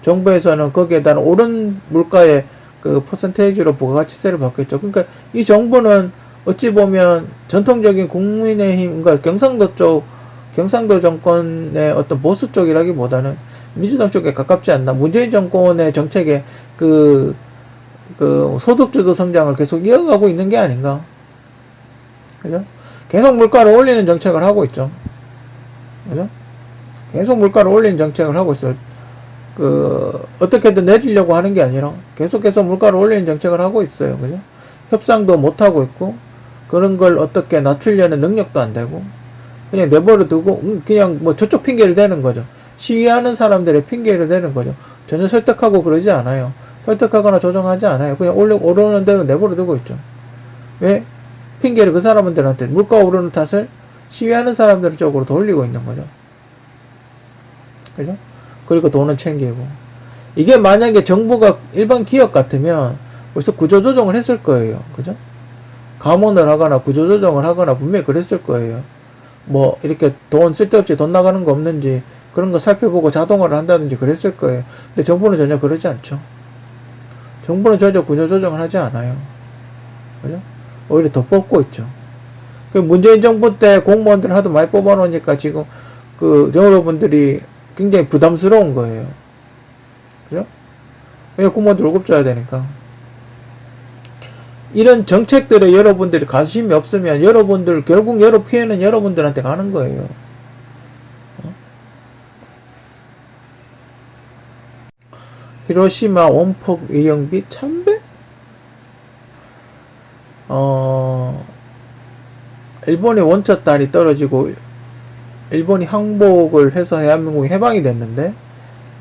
정부에서는 거기에 대한 오른 물가의 그 퍼센테이지로 부가가치세를 받겠죠. 그러니까 이 정부는 어찌 보면 전통적인 국민의힘, 그러니까 경상도 정권의 어떤 보수 쪽이라기보다는 민주당 쪽에 가깝지 않나. 문재인 정권의 정책에 그 소득주도 성장을 계속 이어가고 있는 게 아닌가. 그죠? 계속 물가를 올리는 정책을 하고 있죠. 그죠? 계속 물가를 올리는 정책을 하고 있어요. 어떻게든 내리려고 하는 게 아니라 계속해서 물가를 올리는 정책을 하고 있어요. 그죠? 협상도 못하고 있고, 그런 걸 어떻게 낮추려는 능력도 안 되고, 그냥 내버려 두고, 그냥 뭐 저쪽 핑계를 대는 거죠. 시위하는 사람들의 핑계를 대는 거죠. 전혀 설득하고 그러지 않아요. 설득하거나 조정하지 않아요. 그냥 오르는 대로 내버려 두고 있죠. 왜? 핑계를 그 사람들한테, 물가 오르는 탓을 시위하는 사람들 쪽으로 돌리고 있는 거죠. 그죠? 그리고 돈은 챙기고. 이게 만약에 정부가 일반 기업 같으면 벌써 구조조정을 했을 거예요. 그죠? 감원을 하거나 구조조정을 하거나 분명히 그랬을 거예요. 뭐 이렇게 돈 쓸데없이 돈 나가는 거 없는지 그런 거 살펴보고 자동화를 한다든지 그랬을 거예요. 근데 정부는 전혀 그러지 않죠. 정부는 전혀 구조조정을 하지 않아요. 그죠? 오히려 더 뽑고 있죠. 그 문재인 정부 때 공무원들 하도 많이 뽑아놓으니까 지금 그 여러분들이 굉장히 부담스러운 거예요. 그죠? 왜 공무원들 월급 줘야 되니까. 이런 정책들에 여러분들이 관심이 없으면 여러분들 결국 피해는 여러분들한테 가는 거예요. 히로시마 원폭 위령비 1000배? 일본의 원자탄이 떨어지고 일본이 항복을 해서 대한민국이 해방이 됐는데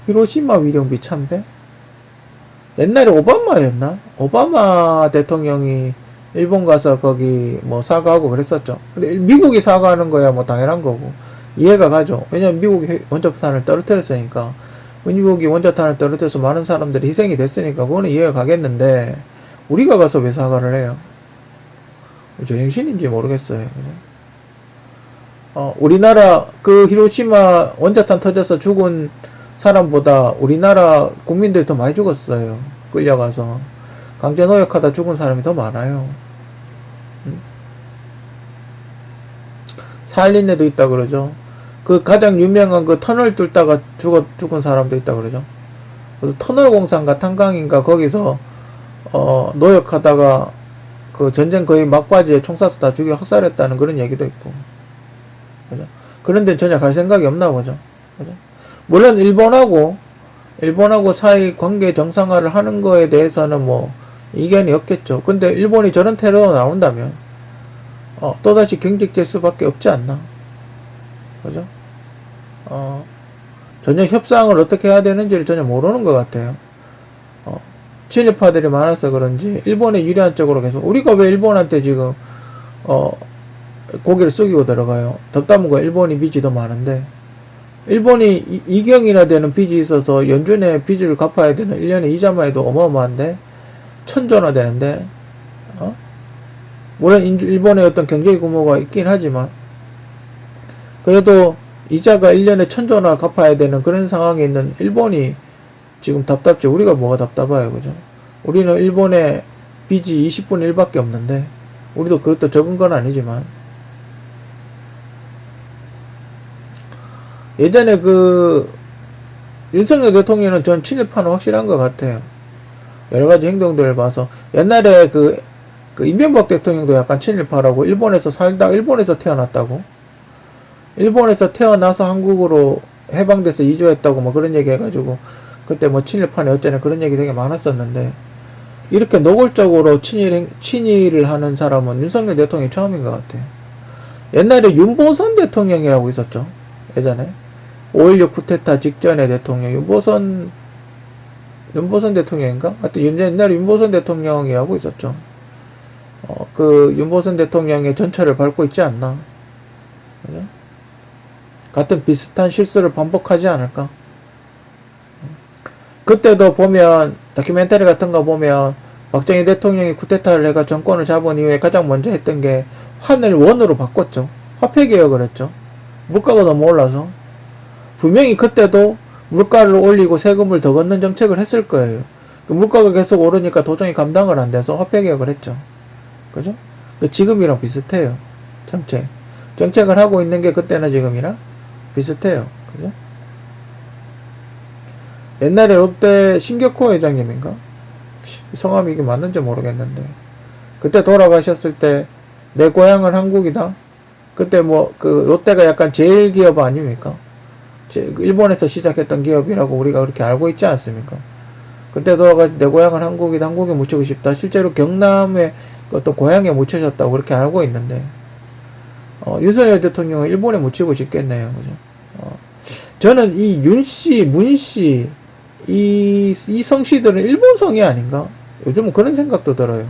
히로시마 위령비 1000배? 옛날에 오바마였나? 오바마 대통령이 일본 가서 거기 뭐 사과하고 그랬었죠. 근데 미국이 사과하는 거야 뭐 당연한 거고 이해가 가죠. 왜냐면 미국이 원자탄을 떨어뜨렸으니까. 미국이 원자탄을 떨어뜨려서 많은 사람들이 희생이 됐으니까 그거는 이해가 가겠는데 우리가 가서 왜 사과를 해요? 제정신인지 모르겠어요. 우리나라 그 히로시마 원자탄 터져서 죽은 사람보다 우리나라 국민들이 더 많이 죽었어요. 끌려가서 강제 노역하다 죽은 사람이 더 많아요. 살린애도 있다 그러죠. 그 가장 유명한 그 터널 뚫다가 죽은 사람도 있다 그러죠. 그래서 터널 공사인가 탄광인가 거기서 노역하다가 그 전쟁 거의 막바지에 총 쏴서 다 죽여 학살했다는 그런 얘기도 있고. 그죠? 그런 데는 전혀 갈 생각이 없나 보죠. 그죠? 물론 일본하고 사이 관계 정상화를 하는 거에 대해서는 뭐 이견이 없겠죠. 근데 일본이 저런 테러가 나온다면 또다시 경직될 수밖에 없지 않나. 그죠? 전혀 협상을 어떻게 해야 되는지를 전혀 모르는 것 같아요. 친일파들이 많아서 그런지 일본에 유리한 쪽으로 계속 우리가 왜 일본한테 지금 고개를 숙이고 들어가요. 덕담은 거 일본이 빚이 더 많은데 일본이 이경이나 되는 빚이 있어서 연준에 빚을 갚아야 되는 1년에 이자만 해도 어마어마한데 1000조나 되는데 물론 일본의 어떤 경제 규모가 있긴 하지만 그래도 이자가 1년에 1000조나 갚아야 되는 그런 상황에 있는 일본이 지금 답답지. 우리가 뭐가 답답해요. 그죠? 우리는 일본의 빚이 20분의 1밖에 없는데 우리도 그것도 적은 건 아니지만 예전에 그 윤석열 대통령은 전 친일파는 확실한 것 같아요. 여러가지 행동들을 봐서 옛날에 그 이명박 대통령도 약간 친일파라고 일본에서 태어났다고 일본에서 태어나서 한국으로 해방돼서 이주했다고 뭐 그런 얘기 해가지고 그때 뭐 친일파네 어쩌네 그런 얘기 되게 많았었는데 이렇게 노골적으로 친일을 하는 사람은 윤석열 대통령이 처음인 것 같아요. 옛날에 윤보선 대통령이라고 있었죠. 예전에 5.16 쿠데타 직전의 대통령 윤보선 대통령인가? 하여튼 옛날에 윤보선 대통령이라고 있었죠. 그 윤보선 대통령의 전철을 밟고 있지 않나? 그죠? 같은 비슷한 실수를 반복하지 않을까? 그때도 보면 다큐멘터리 같은 거 보면 박정희 대통령이 쿠데타를 해가 정권을 잡은 이후에 가장 먼저 했던 게 환을 원으로 바꿨죠. 화폐 개혁을 했죠. 물가가 너무 올라서 분명히 그때도 물가를 올리고 세금을 더 걷는 정책을 했을 거예요. 그 물가가 계속 오르니까 도저히 감당을 안 돼서 화폐 개혁을 했죠. 그죠? 지금이랑 비슷해요. 정책을 하고 있는 게 그때나 지금이랑 비슷해요. 그죠? 옛날에 롯데 신격호 회장님인가? 성함이 이게 맞는지 모르겠는데 그때 돌아가셨을 때 내 고향은 한국이다. 그때 뭐 그 롯데가 약간 제일 기업 아닙니까? 일본에서 시작했던 기업이라고 우리가 그렇게 알고 있지 않습니까? 그때 돌아가신 내 고향은 한국이다. 한국에 묻히고 싶다. 실제로 경남에 또 고향에 묻혀졌다고 그렇게 알고 있는데, 윤석열 대통령은 일본에 묻히고 싶겠네요. 그죠? 저는 이 윤씨, 문씨, 이 성씨들은 일본 성이 아닌가? 요즘은 그런 생각도 들어요.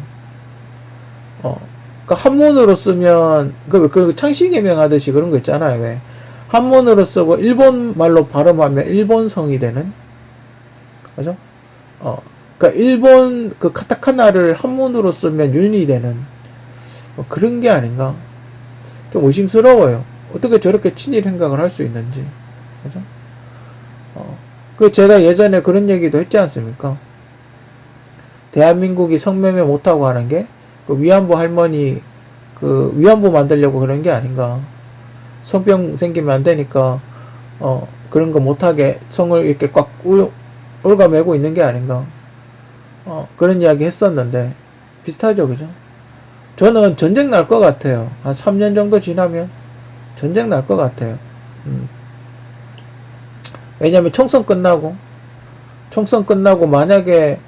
그러니까 한문으로 쓰면, 그 창씨개명 하듯이 그런 거 있잖아요. 왜? 한문으로 쓰고 일본 말로 발음하면 일본 성이 되는? 그죠? 그러니까 일본 그 카타카나를 한문으로 쓰면 윤이 되는 그런 게 아닌가? 좀 의심스러워요. 어떻게 저렇게 친일 행각을 할 수 있는지. 그죠? 그 제가 예전에 그런 얘기도 했지 않습니까? 대한민국이 성매매 못하고 하는 게 그 위안부 할머니 그 위안부 만들려고 그런 게 아닌가. 성병 생기면 안 되니까 그런 거 못하게 성을 이렇게 꽉 올가매고 있는 게 아닌가. 그런 이야기 했었는데 비슷하죠, 그죠? 저는 전쟁 날 것 같아요. 한 3년 정도 지나면 전쟁 날 것 같아요. 왜냐면 총선 끝나고 만약에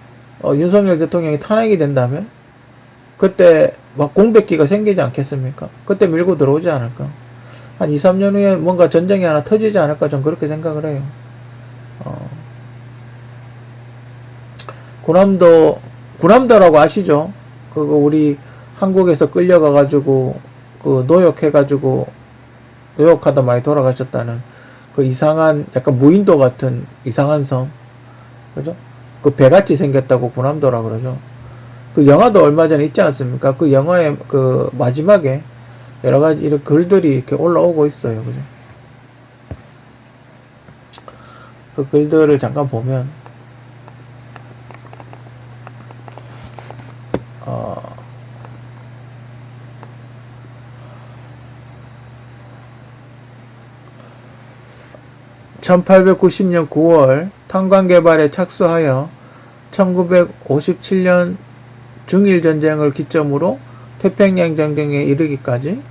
윤석열 대통령이 탄핵이 된다면 그때 막 공백기가 생기지 않겠습니까? 그때 밀고 들어오지 않을까? 한 2, 3년 후에 뭔가 전쟁이 하나 터지지 않을까? 전 그렇게 생각을 해요. 군함도라고 아시죠? 그거 우리 한국에서 끌려가가지고 그 노역하다 많이 돌아가셨다는 그 이상한 약간 무인도 같은 이상한 섬, 그죠? 그 배같이 생겼다고 군함도라 그러죠. 그 영화도 얼마 전에 있지 않습니까? 그 영화의 그 마지막에 여러 가지 이런 글들이 이렇게 올라오고 있어요, 그죠? 그 글들을 잠깐 보면 1890년 9월 탄광 개발에 착수하여 1957년 중일전쟁을 기점으로 태평양 전쟁에 이르기까지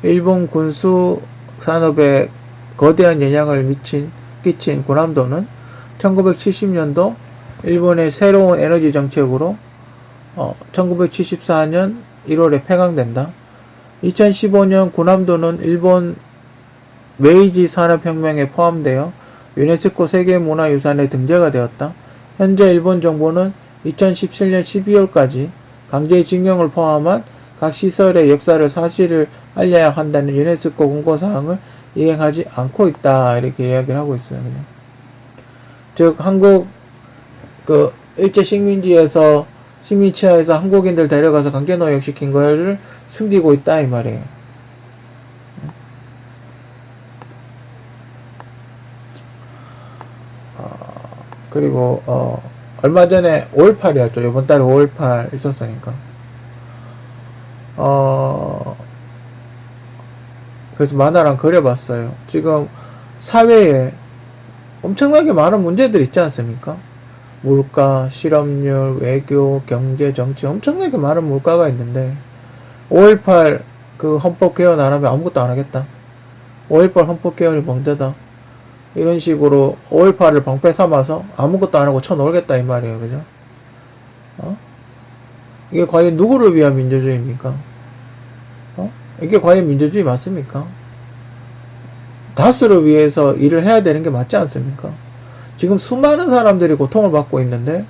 일본 군수 산업에 거대한 영향을 끼친 군함도는 1970년도 일본의 새로운 에너지 정책으로 1974년 1월에 폐강된다. 2015년 군함도는 일본 메이지 산업혁명에 포함되어 유네스코 세계문화유산에 등재가 되었다. 현재 일본 정부는 2017년 12월까지 강제징용을 포함한 각 시설의 역사를 사실을 알려야 한다는 유네스코 권고사항을 이행하지 않고 있다. 이렇게 이야기를 하고 있어요. 그냥. 즉 한국 그 일제 식민지에서 식민지하에서 한국인들 데려가서 강제노역시킨 거를 숨기고 있다 이 말이에요. 그리고 얼마 전에 5.18이었죠. 이번 달에 5.18 있었으니까. 그래서 만화랑 그려봤어요. 지금 사회에 엄청나게 많은 문제들이 있지 않습니까? 물가, 실업률, 외교, 경제, 정치 엄청나게 많은 물가가 있는데 5.18 그 헌법 개헌 안 하면 아무것도 안 하겠다. 5.18 헌법 개헌이 문제다. 이런 식으로 5.18을 방패 삼아서 아무것도 안 하고 쳐놀겠다 이 말이에요. 그죠? 이게 과연 누구를 위한 민주주의입니까? 이게 과연 민주주의 맞습니까? 다수를 위해서 일을 해야 되는 게 맞지 않습니까? 지금 수많은 사람들이 고통을 받고 있는데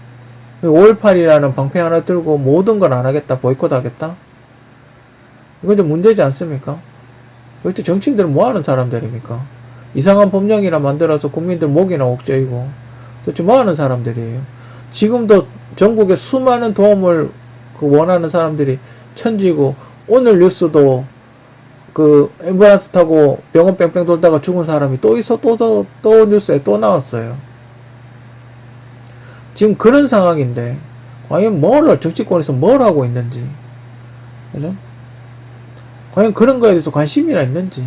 5.18이라는 방패 하나 들고 모든 걸 안 하겠다, 보이콧 하겠다? 이건 좀 문제지 않습니까? 도대체 정치인들은 뭐 하는 사람들입니까? 이상한 법령이나 만들어서 국민들 목이나 옥죄이고 도대체 뭐 하는 사람들이에요? 지금도 전국에 수많은 도움을 원하는 사람들이 천지고 오늘 뉴스도 그 앰뷸런스 타고 병원 뺑뺑 돌다가 죽은 사람이 또 뉴스에 또 나왔어요. 지금 그런 상황인데 과연 정치권에서 뭘 하고 있는지, 그죠? 과연 그런 거에 대해서 관심이나 있는지,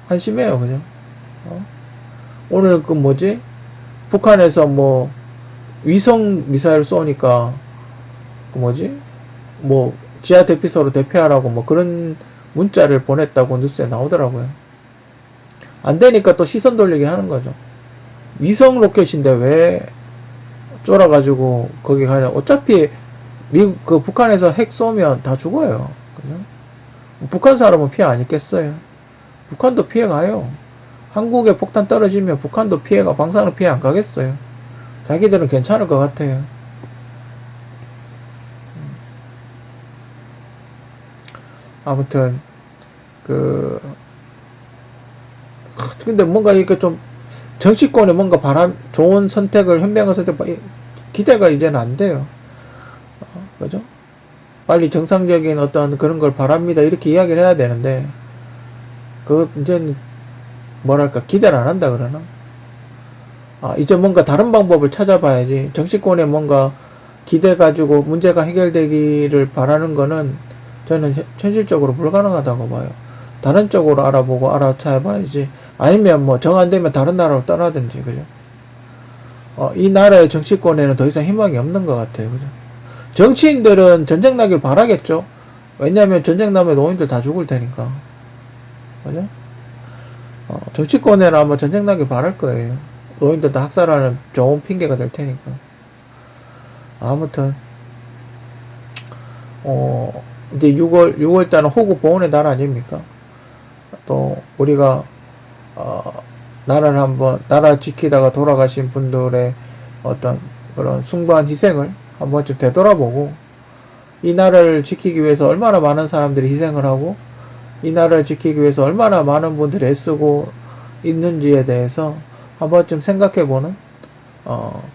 한심해요, 그죠? 오늘 북한에서 위성 미사일 쏘니까 지하 대피소로 대피하라고 그런 문자를 보냈다고 뉴스에 나오더라고요. 안 되니까 또 시선 돌리게 하는 거죠. 위성 로켓인데 왜 쫄아가지고 거기 가냐. 어차피 그 북한에서 핵 쏘면 다 죽어요. 그죠? 북한 사람은 피해 안 입겠어요. 북한도 피해 가요. 한국에 폭탄 떨어지면 북한도 피해가, 방사능 피해 안 가겠어요. 자기들은 괜찮을 것 같아요. 아무튼 근데 뭔가 이렇게 좀 정치권에 뭔가 좋은 선택을, 현명한 선택, 기대가 이제는 안 돼요. 그죠? 빨리 정상적인 어떤 그런 걸 바랍니다. 이렇게 이야기를 해야 되는데, 이제는, 뭐랄까, 기대를 안 한다 그러나? 이제 뭔가 다른 방법을 찾아봐야지. 정치권에 뭔가 기대 가지고 문제가 해결되기를 바라는 거는 저는 현실적으로 불가능하다고 봐요. 다른 쪽으로 알아보고 알아차봐야지. 아니면 뭐 정 안 되면 다른 나라로 떠나든지, 그죠? 이 나라의 정치권에는 더 이상 희망이 없는 것 같아요, 그죠? 정치인들은 전쟁 나길 바라겠죠? 왜냐면 전쟁 나면 노인들 다 죽을 테니까. 그죠? 정치권에는 아마 전쟁 나길 바랄 거예요. 노인들 다 학살하는 좋은 핑계가 될 테니까. 아무튼, 이제 6월달은 호국 보훈의 달 아닙니까? 또, 우리가, 나라 지키다가 돌아가신 분들의 어떤 그런 숭고한 희생을 한 번쯤 되돌아보고, 이 나라를 지키기 위해서 얼마나 많은 사람들이 희생을 하고, 이 나라를 지키기 위해서 얼마나 많은 분들이 애쓰고 있는지에 대해서 한 번쯤 생각해보는,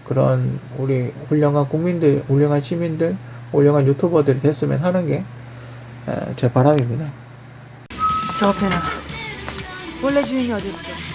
그런 우리 훌륭한 국민들, 훌륭한 시민들, 훌륭한 유튜버들이 됐으면 하는 게 제 바람입니다. 저 배나 원래 주인이 어딨어?